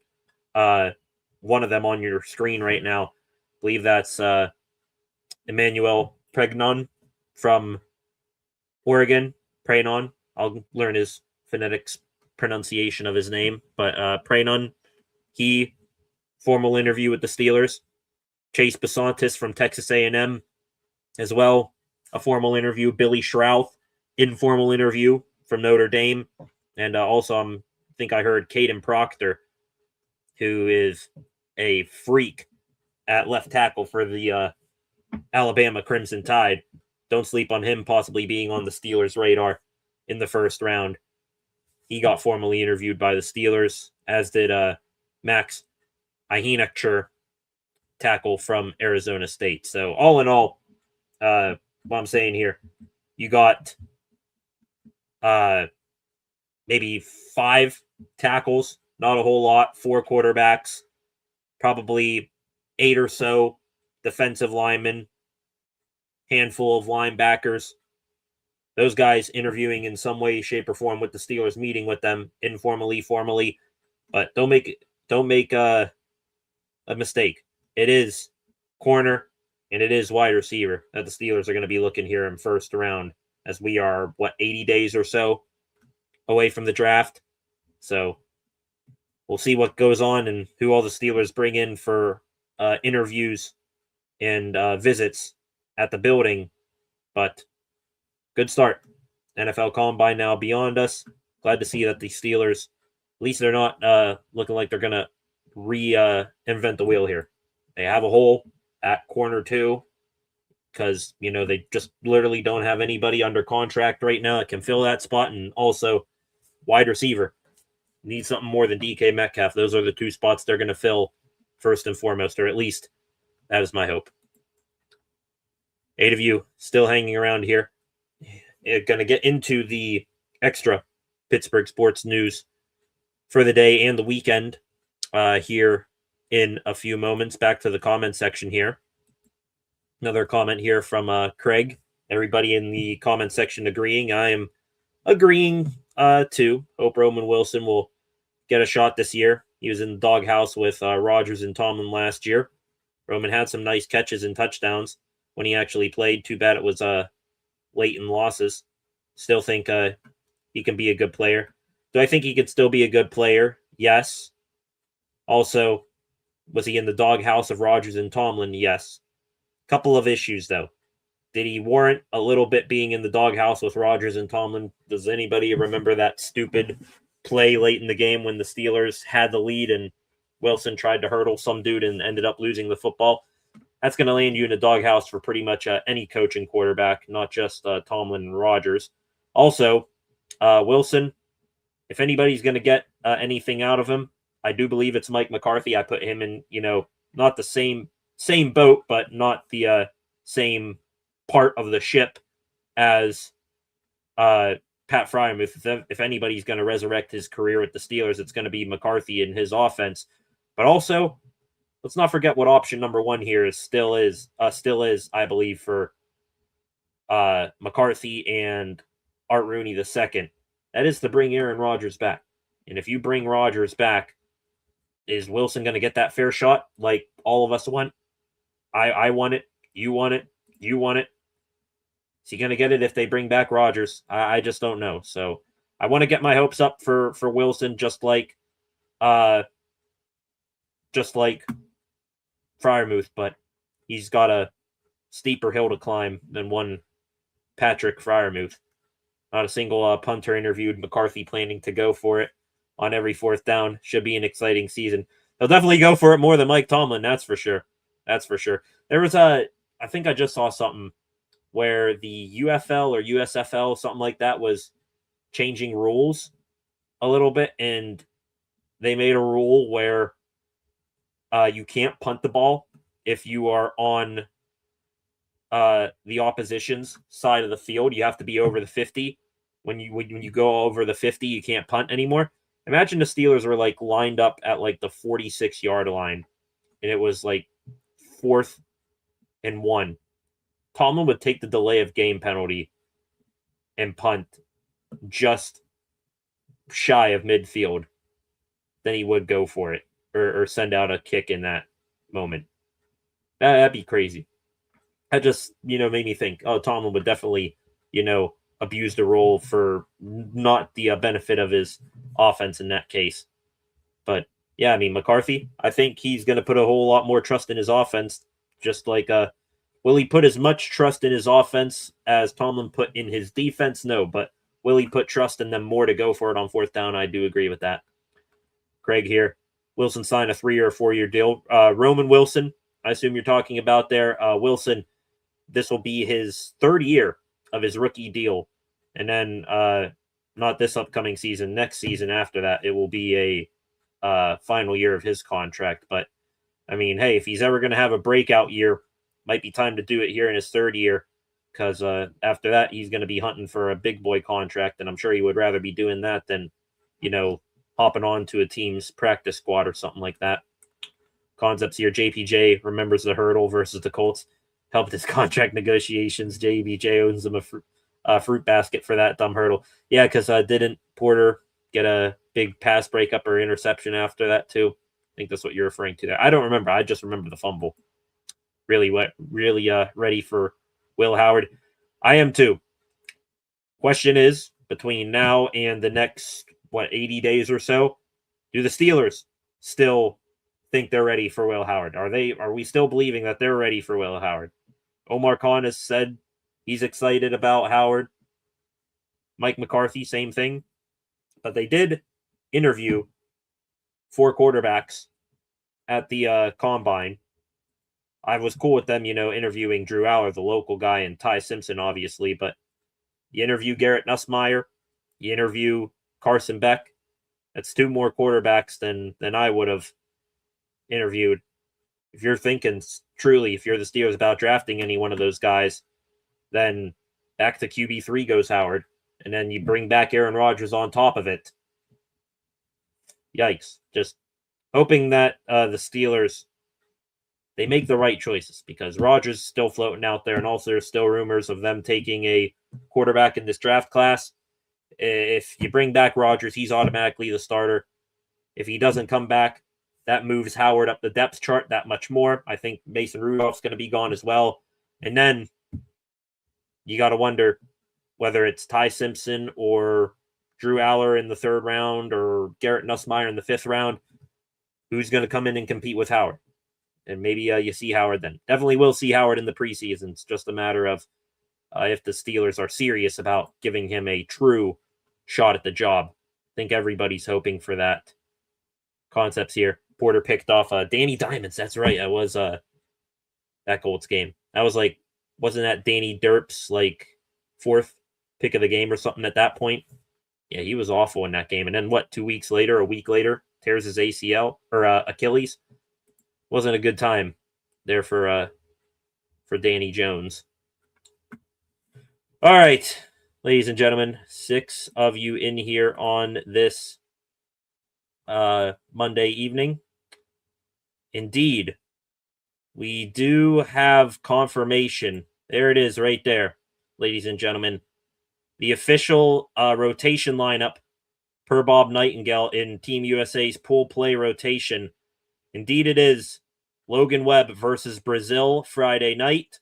one of them on your screen right now. I believe that's Emmanuel Pregnon from Oregon. Pregnon. I'll learn his phonetics pronunciation of his name, but Pregnon, he formal interview with the Steelers. Chase Besantis from Texas A&M as well, a formal interview. Billy Schrouth, informal interview from Notre Dame. And also, I think I heard Caden Proctor, who is a freak at left tackle for the Alabama Crimson Tide. Don't sleep on him possibly being on the Steelers' radar in the first round. He got formally interviewed by the Steelers, as did Max Ihinacher, tackle from Arizona State. So all in all, what I'm saying here, you got maybe 5 tackles, not a whole lot, 4 quarterbacks, probably 8 or so defensive linemen, handful of linebackers. Those guys interviewing in some way, shape, or form with the Steelers, meeting with them informally, formally. But don't make a mistake. It is corner and it is wide receiver that the Steelers are going to be looking here in first round, as we are 80 days or so away from the draft. So we'll see what goes on and who all the Steelers bring in for interviews and visits at the building. But good start. NFL Combine now beyond us. Glad to see that the Steelers, at least they're not looking like they're going to reinvent the wheel here. They have a hole at corner 2 because, they just literally don't have anybody under contract right now that can fill that spot. And also wide receiver. Need something more than DK Metcalf. Those are the 2 spots they're going to fill first and foremost, or at least that is my hope. 8 of you still hanging around here. Going to get into the extra Pittsburgh sports news for the day and the weekend here in a few moments. Back to the comment section here. Another comment here from Craig. Everybody in the comment section agreeing. I am agreeing too. Hope Roman Wilson will get a shot this year. He was in the doghouse with Rodgers and Tomlin last year. Roman had some nice catches and touchdowns when he actually played. Too bad it was late in losses. Still think he can be a good player. Do I think he could still be a good player? Yes. Also, was he in the doghouse of Rodgers and Tomlin? Yes. Couple of issues, though. Did he warrant a little bit being in the doghouse with Rodgers and Tomlin? Does anybody remember that stupid play late in the game when the Steelers had the lead and Wilson tried to hurdle some dude and ended up losing the football? That's going to land you in a doghouse for pretty much any coach and quarterback, not just Tomlin and Rodgers. Also, Wilson, if anybody's going to get anything out of him, I do believe it's Mike McCarthy. I put him in, not the same boat, but not the same part of the ship as Pat Freiermuth. If anybody's going to resurrect his career with the Steelers, it's going to be McCarthy and his offense. But also, let's not forget what option number 1 here still is, I believe, for McCarthy and Art Rooney II. That is to bring Aaron Rodgers back. And if you bring Rodgers back, is Wilson going to get that fair shot like all of us want? I want it. You want it. You want it. Is he going to get it if they bring back Rodgers? I just don't know. So I want to get my hopes up for Wilson, just like Freiermuth, but he's got a steeper hill to climb than one Patrick Freiermuth. Not a single punter interviewed. McCarthy planning to go for it on every 4th down. Should be an exciting season. They'll definitely go for it more than Mike Tomlin. That's for sure. That's for sure. There was I think I just saw something where the UFL or USFL, something like that, was changing rules a little bit, and they made a rule where you can't punt the ball if you are on the opposition's side of the field. You have to be over the 50. When you go over the 50, you can't punt anymore. Imagine the Steelers were lined up at the 46-yard line, and it was 4th and 1. Tomlin would take the delay of game penalty and punt just shy of midfield then he would go for it or send out a kick in that moment. That'd be crazy. That just, made me think, oh, Tomlin would definitely, abuse the role for not the benefit of his offense in that case. But yeah, I mean, McCarthy, I think he's going to put a whole lot more trust in his offense. Just like, will he put as much trust in his offense as Tomlin put in his defense? No, but will he put trust in them more to go for it on fourth down? I do agree with that. Craig here. Wilson signed a 3 or 4 year deal. Roman Wilson, I assume you're talking about there. Wilson, this will be his third year of his rookie deal. And then not this upcoming season, next season after that, it will be a final year of his contract. But, I mean, hey, if he's ever going to have a breakout year, might be time to do it here in his third year because after that, he's going to be hunting for a big boy contract. And I'm sure he would rather be doing that than, hopping on to a team's practice squad or something like that. Concepts here. JPJ remembers the hurdle versus the Colts. Helped his contract negotiations. JBJ owns him a fruit basket for that dumb hurdle. Yeah, because didn't Porter get a big pass breakup or interception after that too? I think that's what you're referring to there. I don't remember. I just remember the fumble. Really ready for Will Howard. I am too. Question is, between now and the next, 80 days or so, do the Steelers still think they're ready for Will Howard? Are we still believing that they're ready for Will Howard? Omar Khan has said he's excited about Howard. Mike McCarthy, same thing. But they did interview 4 quarterbacks at the combine. I was cool with them, interviewing Drew Aller, the local guy, and Ty Simpson, obviously. But you interview Garrett Nussmeier, you interview Carson Beck. That's 2 more quarterbacks than I would have interviewed. If you're thinking truly, if you're the Steelers about drafting any one of those guys, then back to QB3 goes Howard. And then you bring back Aaron Rodgers on top of it. Yikes. Just hoping that the Steelers, they make the right choices because Rodgers is still floating out there. And also there's still rumors of them taking a quarterback in this draft class. If you bring back Rodgers, he's automatically the starter. If he doesn't come back, that moves Howard up the depth chart that much more. I think Mason Rudolph's going to be gone as well. And then you got to wonder whether it's Ty Simpson or Drew Aller in the 3rd round or Garrett Nussmeier in the 5th round. Who's going to come in and compete with Howard? And maybe you see Howard then. Definitely will see Howard in the preseason. It's just a matter of if the Steelers are serious about giving him a true shot at the job. I think everybody's hoping for that. Concepts here. Porter picked off Danny Diamonds. That's right. That was that Colts game. That was wasn't that Danny Derp's 4th pick of the game or something at that point? Yeah, he was awful in that game. And then a week later, tears his ACL or Achilles. Wasn't a good time there for Danny Jones. All right, ladies and gentlemen, 6 of you in here on this Monday evening. Indeed, we do have confirmation. There it is right there, ladies and gentlemen. The official rotation lineup per Bob Nightingale in Team USA's pool play rotation. Indeed, it is Logan Webb versus Brazil Friday night.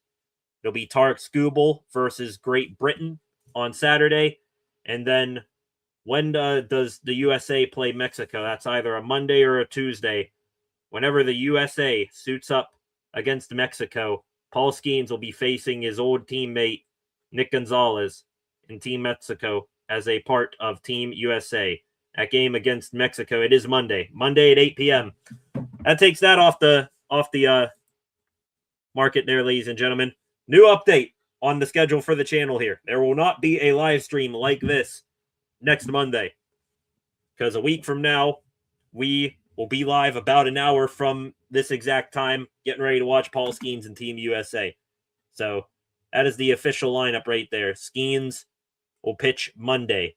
It'll be Tarek Skubal versus Great Britain on Saturday. And then when does the USA play Mexico? That's either a Monday or a Tuesday. Whenever the USA suits up against Mexico, Paul Skeens will be facing his old teammate, Nick Gonzalez, in Team Mexico as a part of Team USA. That game against Mexico, it is Monday at 8 p.m. That takes that off the market there, ladies and gentlemen. New update on the schedule for the channel here. There will not be a live stream like this next Monday because a week from now, we will be live about an hour from this exact time, getting ready to watch Paul Skeens and Team USA. So that is the official lineup right there. Skeens will pitch Monday.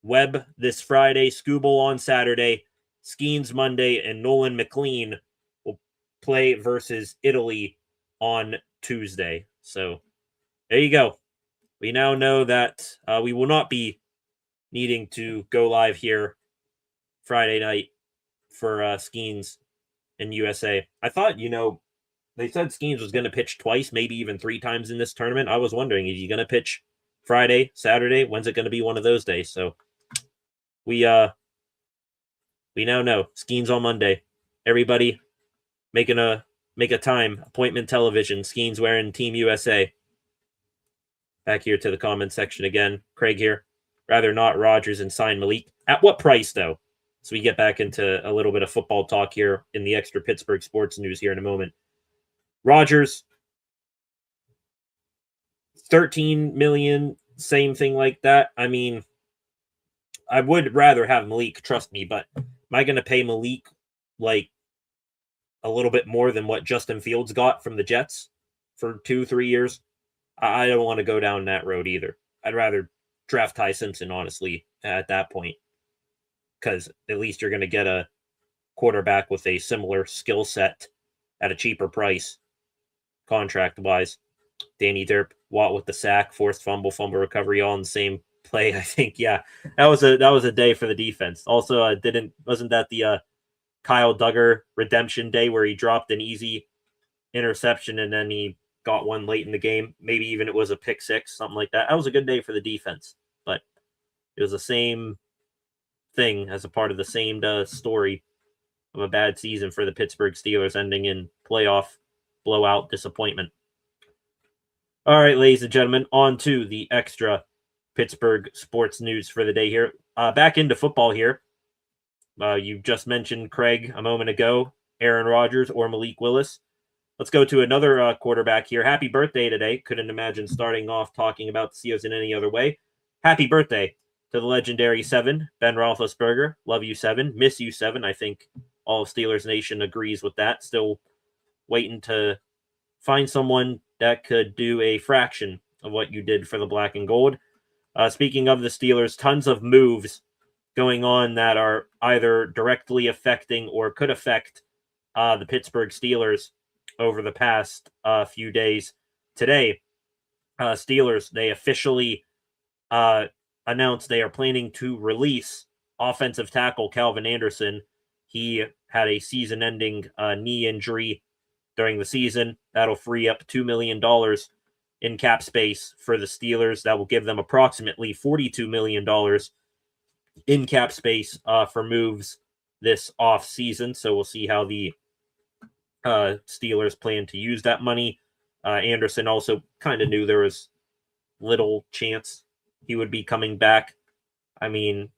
Webb this Friday, Skubal on Saturday, Skeens Monday, and Nolan McLean will play versus Italy on Tuesday. So there you go. We now know that we will not be needing to go live here Friday night for Skeens in USA. I thought, they said Skeens was going to pitch twice, maybe even 3 times in this tournament. I was wondering, is he going to pitch Friday, Saturday? When's it going to be one of those days? So we now know Skeens on Monday. Everybody make a time, appointment television, Skeens wearing Team USA. Back here to the comment section again. Craig here. Rather not Rodgers and sign Malik. At what price, though? So we get back into a little bit of football talk here in the extra Pittsburgh sports news here in a moment. Rodgers, $13 million, same thing like that. I mean, I would rather have Malik, trust me, but am I going to pay Malik like a little bit more than what Justin Fields got from the Jets for 2-3 years? I don't want to go down that road either. I'd rather draft Ty Simpson, honestly, at that point, because at least you're going to get a quarterback with a similar skill set at a cheaper price, contract-wise. Danny Derp, Watt with the sack, forced fumble recovery, all in the same play. I think, yeah, that was a day for the defense. Also, wasn't that the Kyle Duggar redemption day where he dropped an easy interception and then he got one late in the game? Maybe even it was a pick six, something like that. That was a good day for the defense, but it was the same thing as a part of the same story of a bad season for the Pittsburgh Steelers, ending in playoff blowout disappointment. All right, ladies and gentlemen, on to the extra Pittsburgh sports news for the day here. Back into football here. You just mentioned Craig a moment ago, Aaron Rodgers or Malik Willis. Let's go to another quarterback here. Happy birthday today. Couldn't imagine starting off talking about the Steelers in any other way. Happy birthday to the legendary 7, Ben Roethlisberger. Love you, 7. Miss you, 7. I think all of Steelers Nation agrees with that. Still waiting to find someone that could do a fraction of what you did for the black and gold. Speaking of the Steelers, tons of moves going on that are either directly affecting or could affect the Pittsburgh Steelers over the past few days. Today, Steelers, they officially announced they are planning to release offensive tackle Calvin Anderson. He had a season-ending knee injury during the season. That'll free up $2 million in cap space for the Steelers. That will give them approximately $42 million in cap space for moves this offseason. So we'll see how the Steelers plan to use that money. Anderson also kind of knew there was little chance he would be coming back. I mean,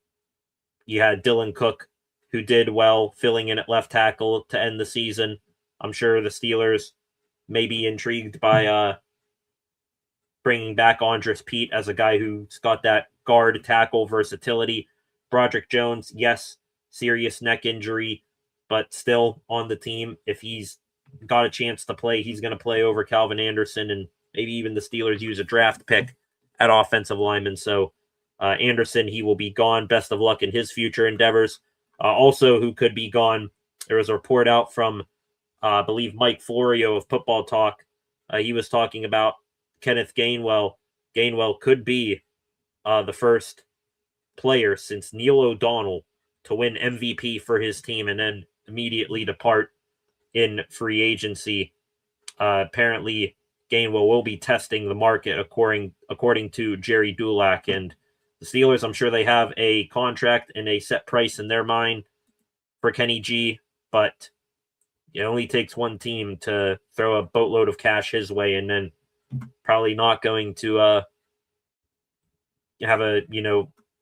you had Dylan Cook, who did well filling in at left tackle to end the season. I'm sure the Steelers may be intrigued by bringing back Andres Pete as a guy who's got that guard tackle versatility. Broderick Jones, yes, serious neck injury, but still on the team. If he's got a chance to play, he's going to play over Calvin Anderson, and maybe even the Steelers use a draft pick at offensive lineman. So Anderson, he will be gone. Best of luck in his future endeavors. Also, who could be gone, there was a report out from, I believe, Mike Florio of Football Talk. He was talking about Kenneth Gainwell. Gainwell could be the first player since Neil O'Donnell to win MVP for his team and then immediately depart in free agency. Apparently, Gainwell will be testing the market according to Jerry Dulac. And the Steelers, I'm sure they have a contract and a set price in their mind for Kenny G, but it only takes one team to throw a boatload of cash his way, and then probably not going to have a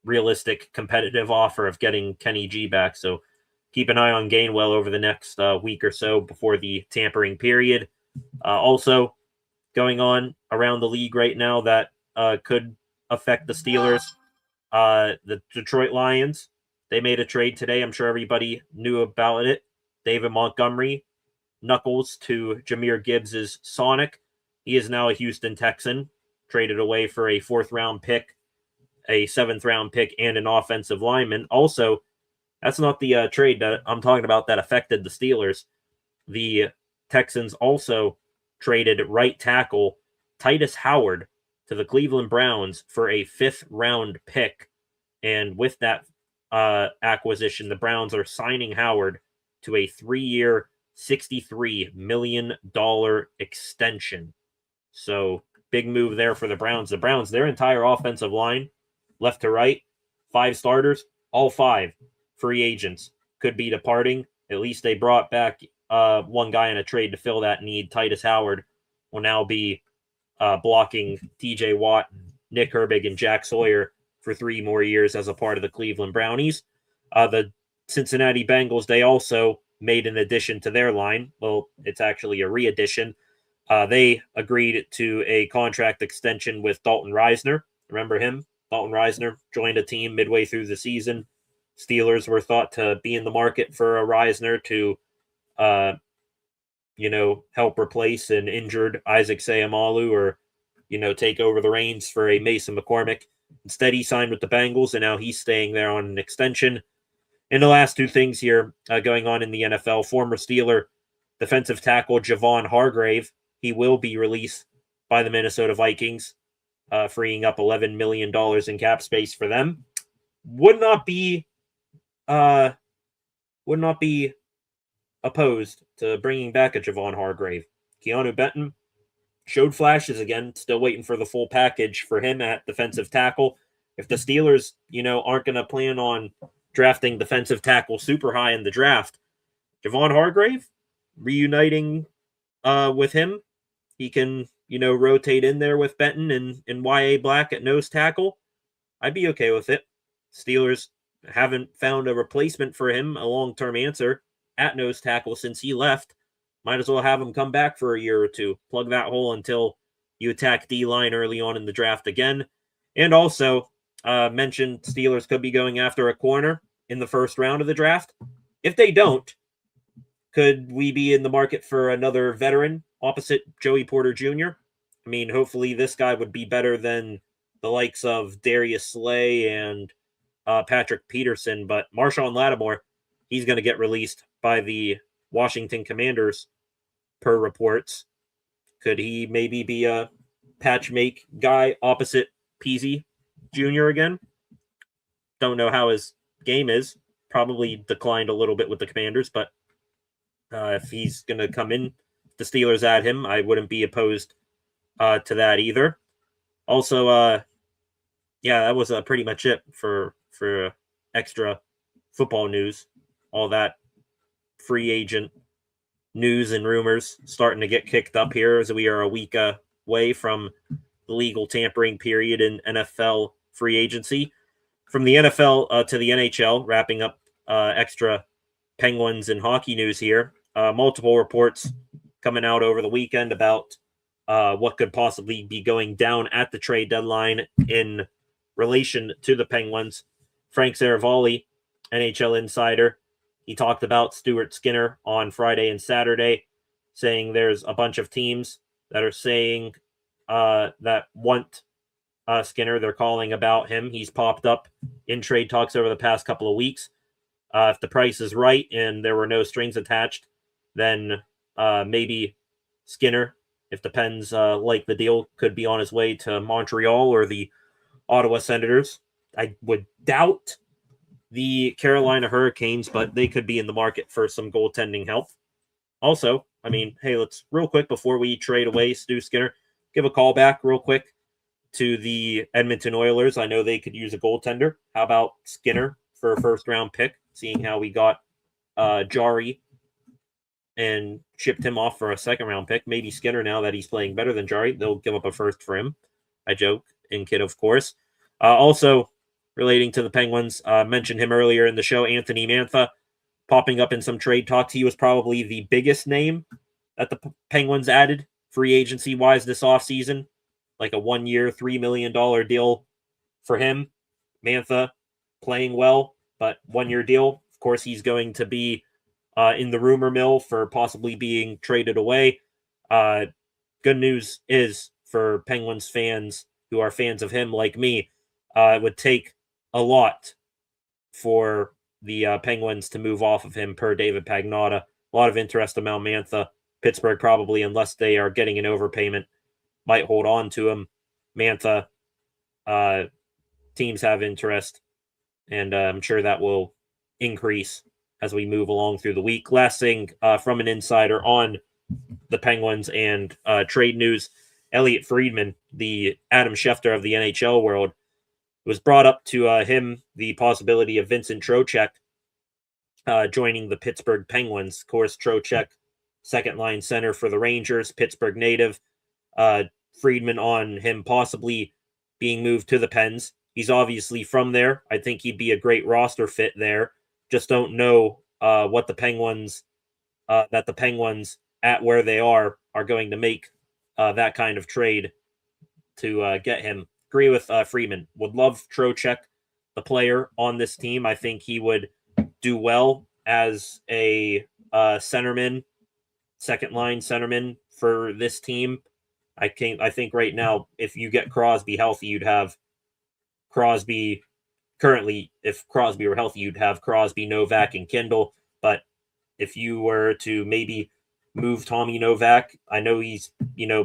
realistic competitive offer of getting Kenny G back. So keep an eye on Gainwell over the next week or so before the tampering period. Also going on around the league right now that could affect the Steelers. The Detroit Lions, they made a trade today. I'm sure everybody knew about it. David Montgomery, knuckles to Jahmyr Gibbs' Sonic. He is now a Houston Texan, traded away for a 4th-round pick, a 7th-round pick, and an offensive lineman. Also, that's not the trade that I'm talking about that affected the Steelers. The Texans also traded right tackle Titus Howard to the Cleveland Browns for a 5th-round pick. And with that acquisition. The Browns are signing Howard to a 3-year, $63 million extension. So big move there for the Browns. The Browns, their entire offensive line, left to right, 5 starters, all 5 free agents could be departing. At least they brought back one guy in a trade to fill that need. Titus Howard will now be blocking TJ Watt, Nick Herbig, and Jack Sawyer for 3 more years as a part of the Cleveland Brownies. The Cincinnati Bengals, they also made an addition to their line. Well, it's actually a re-addition. They agreed to a contract extension with Dalton Reisner. Remember him? Dalton Reisner joined a team midway through the season. Steelers were thought to be in the market for a Reisner to, help replace an injured Isaac Seumalo or, take over the reins for a Mason McCormick. Instead, he signed with the Bengals, and now he's staying there on an extension. And the last 2 things here going on in the NFL, former Steeler defensive tackle Javon Hargrave, he will be released by the Minnesota Vikings, freeing up $11 million in cap space for them. Would not be opposed to bringing back a Javon Hargrave. Keanu Benton showed flashes again, still waiting for the full package for him at defensive tackle. If the Steelers, aren't going to plan on drafting defensive tackle super high in the draft, Javon Hargrave, reuniting with him, he can, rotate in there with Benton and Y.A. Black at nose tackle. I'd be okay with it. Steelers haven't found a replacement for him, a long-term answer at nose tackle since he left. Might as well have him come back for a year or 2. Plug that hole until you attack D-line early on in the draft again. And also, mentioned Steelers could be going after a corner in the first round of the draft. If they don't, could we be in the market for another veteran opposite Joey Porter Jr.? I mean, hopefully this guy would be better than the likes of Darius Slay and Patrick Peterson, but Marshawn Lattimore, he's going to get released by the Washington Commanders, per reports. Could he maybe be a patch make guy opposite Peasy Jr. again? Don't know how his game is. Probably declined a little bit with the Commanders, but if he's going to come in, the Steelers add him, I wouldn't be opposed to that either. Also, that was pretty much it for extra football news. All that free agent news and rumors starting to get kicked up here as we are a week away from the legal tampering period in NFL free agency. From the NFL to the NHL, wrapping up extra Penguins and hockey news here. Multiple reports coming out over the weekend about what could possibly be going down at the trade deadline in relation to the Penguins. Frank Saravalli, NHL insider, he talked about Stuart Skinner on Friday and Saturday, saying there's a bunch of teams that are saying that want Skinner. They're calling about him. He's popped up in trade talks over the past couple of weeks. If the price is right and there were no strings attached, then maybe Skinner, if the Pens like the deal, could be on his way to Montreal or the Ottawa Senators. I would doubt the Carolina Hurricanes, but they could be in the market for some goaltending help. Also, I mean, hey, let's real quick before we trade away Stu Skinner, give a call back real quick to the Edmonton Oilers. I know they could use a goaltender. How about Skinner for a first-round pick, seeing how we got Jari and shipped him off for a second-round pick? Maybe Skinner, now that he's playing better than Jari, they'll give up a first for him. I joke, and kid, of course. Also, relating to the Penguins, mentioned him earlier in the show, Anthony Mantha, popping up in some trade talks. He was probably the biggest name that the Penguins added free agency-wise this offseason, like a 1-year, $3 million deal for him. Mantha playing well, but 1-year deal. Of course, he's going to be in the rumor mill for possibly being traded away. Good news is for Penguins fans who are fans of him like me, it would take a lot for the Penguins to move off of him, per David Pagnotta. A lot of interest in Mantha. Pittsburgh probably, unless they are getting an overpayment, might hold on to him. Mantha, teams have interest. and I'm sure that will increase as we move along through the week. Last thing from an insider on the Penguins and trade news, Elliot Friedman, the Adam Schefter of the NHL world, was brought up to him the possibility of Vincent Trocheck joining the Pittsburgh Penguins. Of course, Trocheck, second line center for the Rangers, Pittsburgh native. Friedman on him possibly being moved to the Pens. He's obviously from there. I think he'd be a great roster fit there. Just don't know what the Penguins, that the Penguins at where they are going to make that kind of trade to get him. Agree with Friedman. Would love Trocheck, the player on this team. I think he would do well as a centerman, second line centerman for this team. I think right now, if you get Crosby healthy, you'd have Crosby. Currently, if Crosby were healthy, you'd have Crosby, Novak, and Kindle. But if you were to maybe move Tommy Novak, I know he's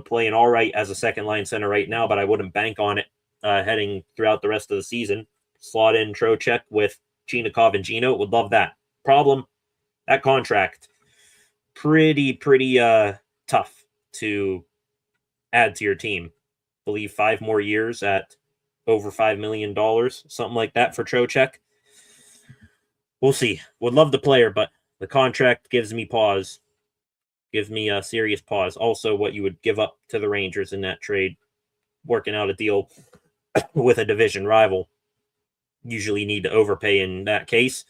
playing all right as a second line center right now, but I wouldn't bank on it heading throughout the rest of the season. Slot in Trocheck with Chinikov and Gino. Would love that. Problem, that contract pretty tough to add to your team. I believe 5 more years at over $5 million, something like that for Trocheck. We'll see. Would love the player, but the contract gives me pause. Gives me a serious pause. Also, what you would give up to the Rangers in that trade, working out a deal with a division rival. Usually need to overpay in that case.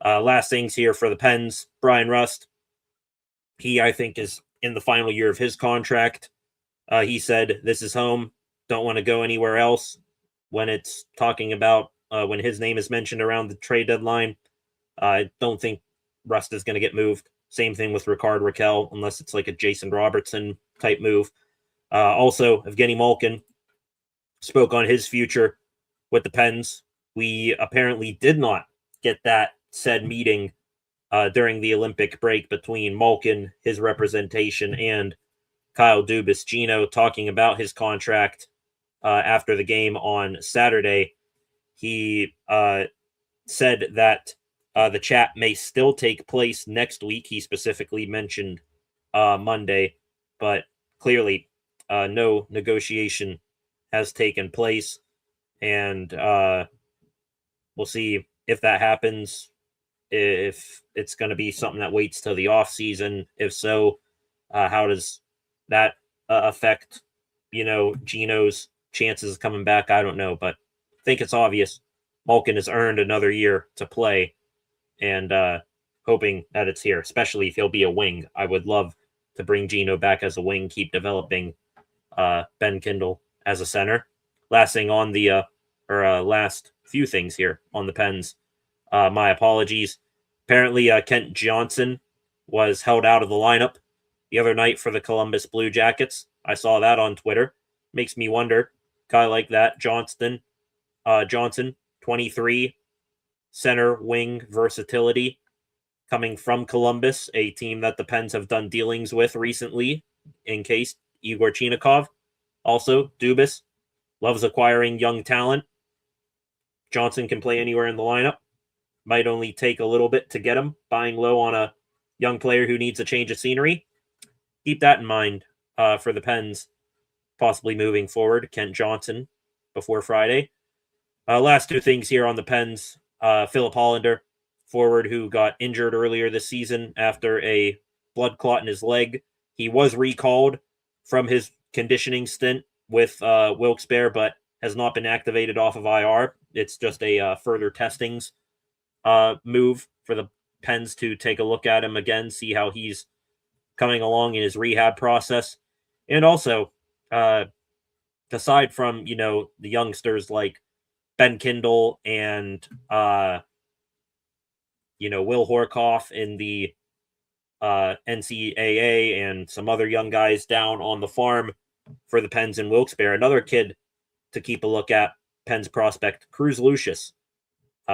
Last things here for the Pens. Brian Rust. He, I think, is in the final year of his contract. He said, "This is home. Don't want to go anywhere else." When it's talking about when his name is mentioned around the trade deadline, I don't think Rust is going to get moved. Same thing with Ricard Raquel, unless it's like a Jason Robertson type move. Also, Evgeny Malkin spoke on his future with the Pens. We apparently did not get that said meeting during the Olympic break between Malkin, his representation, and Kyle Dubas. Gino talking about his contract after the game on Saturday. He said that the chat may still take place next week. He specifically mentioned Monday, but clearly no negotiation has taken place, and we'll see if that happens, if it's going to be something that waits till the off season. If so, how does that affect Gino's chances of coming back? I don't know, but I think it's obvious Malkin has earned another year to play, and hoping that it's here, especially if he'll be a wing. I would love to bring Gino back as a wing, keep developing Ben Kindle as a center. Last thing on the last few things here on the Pens. My apologies. Apparently, Kent Johnson was held out of the lineup the other night for the Columbus Blue Jackets. I saw that on Twitter. Makes me wonder. Guy like that, Johnson, 23, center wing versatility, coming from Columbus, a team that the Pens have done dealings with recently, in case Igor Chinikov. Also, Dubas loves acquiring young talent. Johnson can play anywhere in the lineup. Might only take a little bit to get him, buying low on a young player who needs a change of scenery. Keep that in mind for the Pens possibly moving forward. Kent Johnson before Friday. Last two things here on the Pens. Philip Hollander, forward who got injured earlier this season after a blood clot in his leg. He was recalled from his conditioning stint with Wilkes-Barre, but has not been activated off of IR. It's just a further testings move for the Pens to take a look at him again, see how he's coming along in his rehab process. And also, aside from, the youngsters like Ben Kindle and, Will Horkoff in the NCAA and some other young guys down on the farm for the Pens in Wilkes-Barre, another kid to keep a look at, Pens prospect, Cruz Lucius.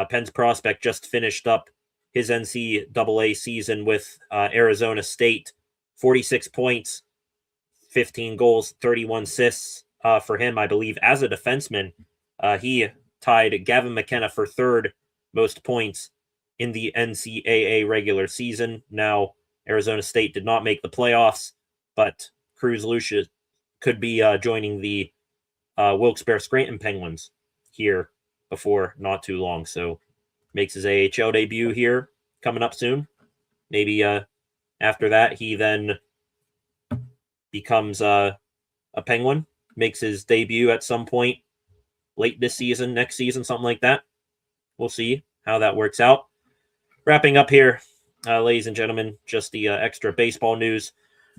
Pens prospect just finished up his NCAA season with Arizona State. 46 points, 15 goals, 31 assists for him, I believe, as a defenseman. He tied Gavin McKenna for third most points in the NCAA regular season. Now, Arizona State did not make the playoffs, but Cruz Lucia could be joining the Wilkes-Barre Scranton Penguins here before not too long. So makes his AHL debut here coming up soon. Maybe after that, he then becomes a Penguin, makes his debut at some point late this season, next season, something like that. We'll see how that works out. Wrapping up here, ladies and gentlemen, just the extra baseball news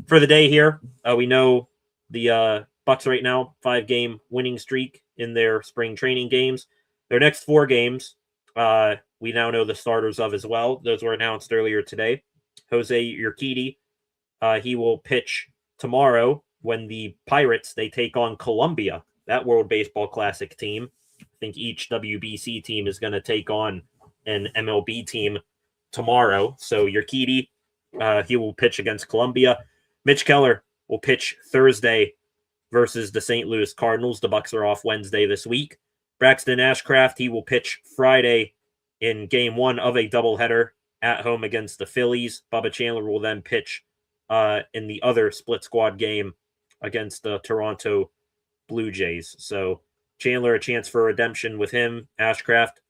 for the day here. We know the Bucs right now, 5-game winning streak in their spring training games. Their next 4 games, we now know the starters of as well. Those were announced earlier today. Jose Urquidy, he will pitch tomorrow when the Pirates, they take on Columbia, that World Baseball Classic team. I think each WBC team is going to take on an MLB team tomorrow. So Urquidy, he will pitch against Columbia. Mitch Keller will pitch Thursday versus the St. Louis Cardinals. The Bucs are off Wednesday this week. Braxton Ashcraft, he will pitch Friday in Game 1 of a doubleheader at home against the Phillies. Bubba Chandler will then pitch in the other split squad game against the Toronto Blue Jays. So Chandler, a chance for redemption with him. Ashcraft,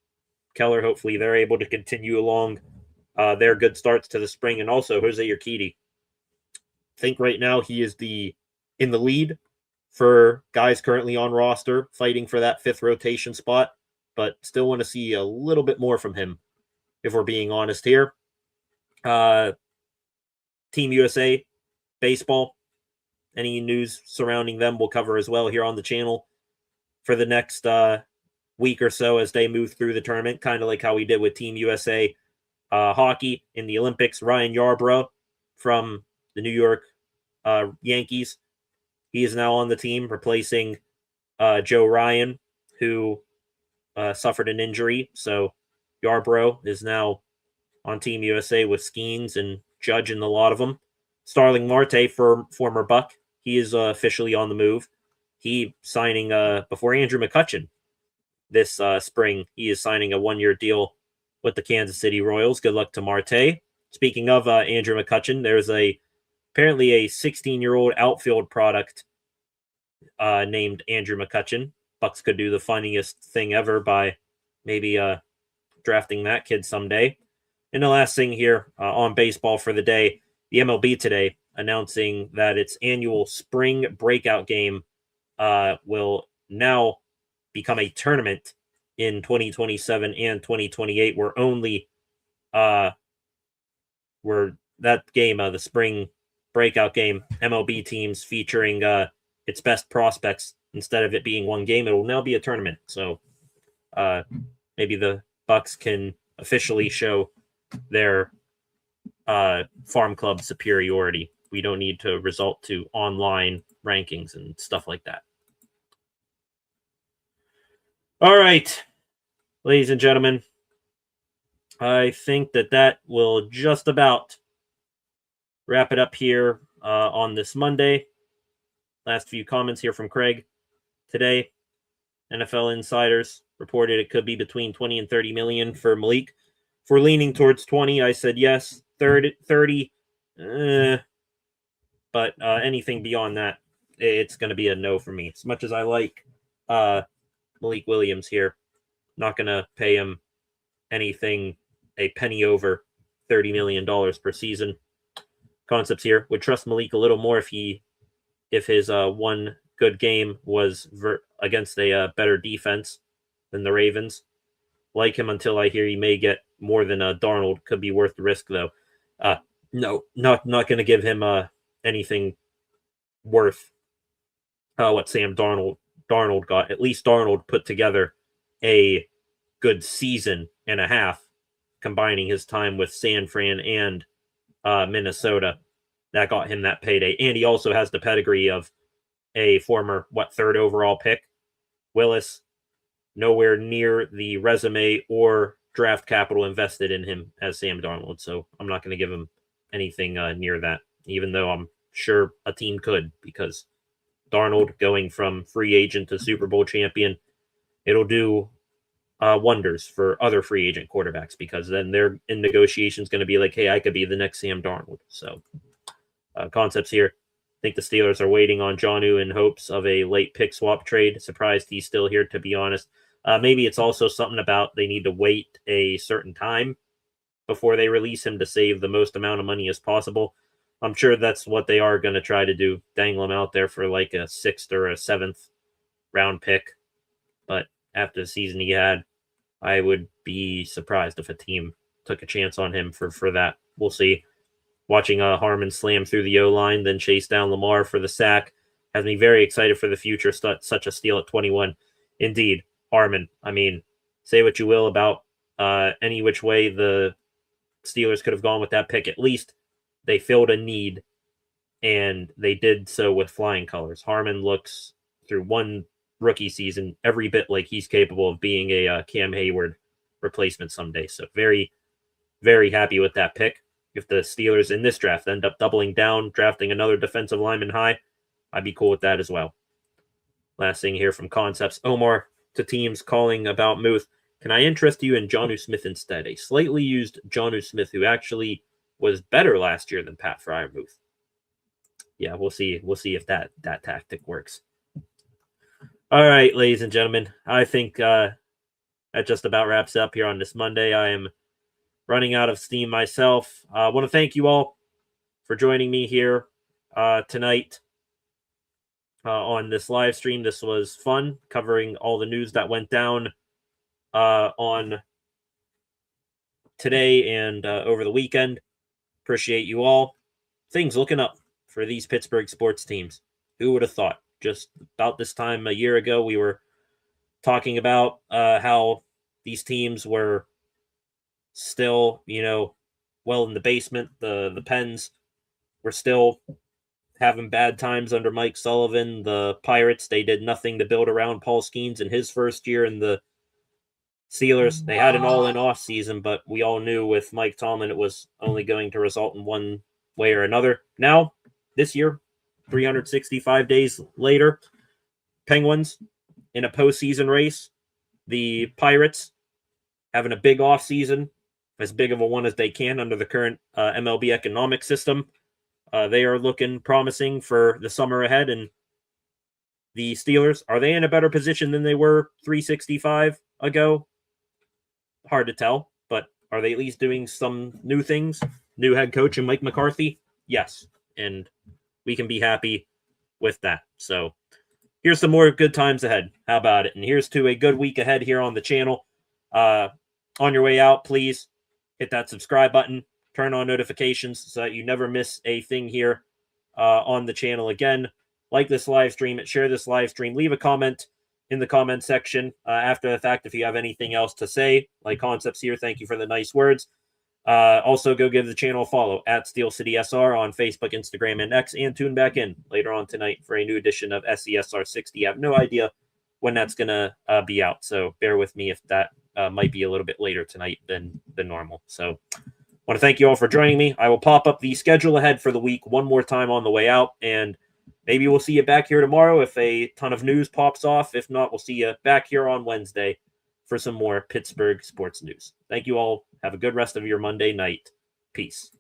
Keller, hopefully they're able to continue along their good starts to the spring. And also Jose Urquidy. I think right now he is in the lead for guys currently on roster fighting for that 5th rotation spot, but still want to see a little bit more from him if we're being honest here. Team USA baseball, any news surrounding them we'll cover as well here on the channel for the next week or so as they move through the tournament, kind of like how we did with Team USA hockey in the Olympics. Ryan Yarbrough from the New York Yankees, he is now on the team, replacing Joe Ryan, who suffered an injury. So Yarbrough is now on Team USA with Skeens and Judge and a lot of them. Starling Marte, former Buck, he is officially on the move. He signing before Andrew McCutchen this spring. He is signing a 1-year deal with the Kansas City Royals. Good luck to Marte. Speaking of Andrew McCutchen, there's apparently a 16-year-old outfield product named Andrew McCutchen. Bucs could do the funniest thing ever by maybe drafting that kid someday. And the last thing here on baseball for the day, the MLB today announcing that its annual spring breakout game will now become a tournament in 2027 and 2028, where only where that game, the spring breakout game, MLB teams featuring its best prospects, instead of it being one game, it will now be a tournament. So maybe the Bucs can officially show their farm club superiority. We don't need to resort to online rankings and stuff like that. All right, ladies and gentlemen, I think that will just about wrap it up here on this Monday. Last few comments here from Craig today. NFL insiders reported it could be between 20 and 30 million for Malik. If we're leaning towards 20, I said yes. 30, but anything beyond that, it's going to be a no for me. As much as I like Malik Williams here, not going to pay him anything a penny over $30 million per season. Concepts here would trust Malik a little more if his one good game was against a better defense than the Ravens. Like him until I hear he may get more than Darnold. Could be worth the risk, though. No, not going to give him anything worth what Sam Darnold got. At least Darnold put together a good season and a half, combining his time with San Fran and Minnesota. That got him that payday. And he also has the pedigree of a former, 3rd overall pick. Willis, nowhere near the resume or draft capital invested in him as Sam Darnold. So I'm not going to give him anything near that, even though I'm sure a team could, because Darnold going from free agent to Super Bowl champion, it'll do wonders for other free agent quarterbacks, because then they're in negotiations going to be like, hey, I could be the next Sam Darnold. So concepts here. I think the Steelers are waiting on Jonnu in hopes of a late pick swap trade. Surprised he's still here, to be honest. Maybe it's also something about they need to wait a certain time before they release him to save the most amount of money as possible. I'm sure that's what they are going to try to do, dangle him out there for like a 6th or a 7th round pick. But after the season he had, I would be surprised if a team took a chance on him for that. We'll see. Watching Harmon slam through the O-line, then chase down Lamar for the sack, has me very excited for the future. Such a steal at 21. Indeed, Harmon. I mean, say what you will about any which way the Steelers could have gone with that pick. At least they filled a need, and they did so with flying colors. Harmon looks, through one rookie season, every bit like he's capable of being a Cam Hayward replacement someday. So very, very happy with that pick. If the Steelers in this draft end up doubling down, drafting another defensive lineman high, I'd be cool with that as well. Last thing here from Concepts. Omar to teams calling about Muth. Can I interest you in Jonnu Smith instead? A slightly used Jonnu Smith who actually was better last year than Pat Freiermuth. Yeah, we'll see. We'll see if that tactic works. All right, ladies and gentlemen, I think that just about wraps up here on this Monday. I am running out of steam myself. I want to thank you all for joining me here tonight on this live stream. This was fun, covering all the news that went down on today and over the weekend. Appreciate you all. Things looking up for these Pittsburgh sports teams. Who would have thought? Just about this time a year ago, we were talking about how these teams were still, well in the basement. The Pens were still having bad times under Mike Sullivan. The Pirates, they did nothing to build around Paul Skeens in his first year. And the Steelers, they had an all-in offseason, but we all knew with Mike Tomlin it was only going to result in one way or another. Now, this year, 365 days later, Penguins in a postseason race. The Pirates having a big offseason, as big of a one as they can under the current MLB economic system. They are looking promising for the summer ahead. And the Steelers, are they in a better position than they were 365 ago? Hard to tell, but are they at least doing some new things? New head coach and Mike McCarthy? Yes. And we can be happy with that. So here's some more good times ahead. How about it? And here's to a good week ahead here on the channel. On your way out, please hit that subscribe button, turn on notifications so that you never miss a thing here on the channel. Again, like this live stream, share this live stream, leave a comment in the comment section after the fact if you have anything else to say. Like Concepts here, thank you for the nice words. Also, go give the channel a follow at Steel City SR on Facebook, Instagram, and X, and tune back in later on tonight for a new edition of SESR 60. I have no idea when that's going to be out, so bear with me if that might be a little bit later tonight than normal. So I want to thank you all for joining me. I will pop up the schedule ahead for the week one more time on the way out, and maybe we'll see you back here tomorrow if a ton of news pops off. If not, we'll see you back here on Wednesday for some more Pittsburgh sports news. Thank you all. Have a good rest of your Monday night. Peace.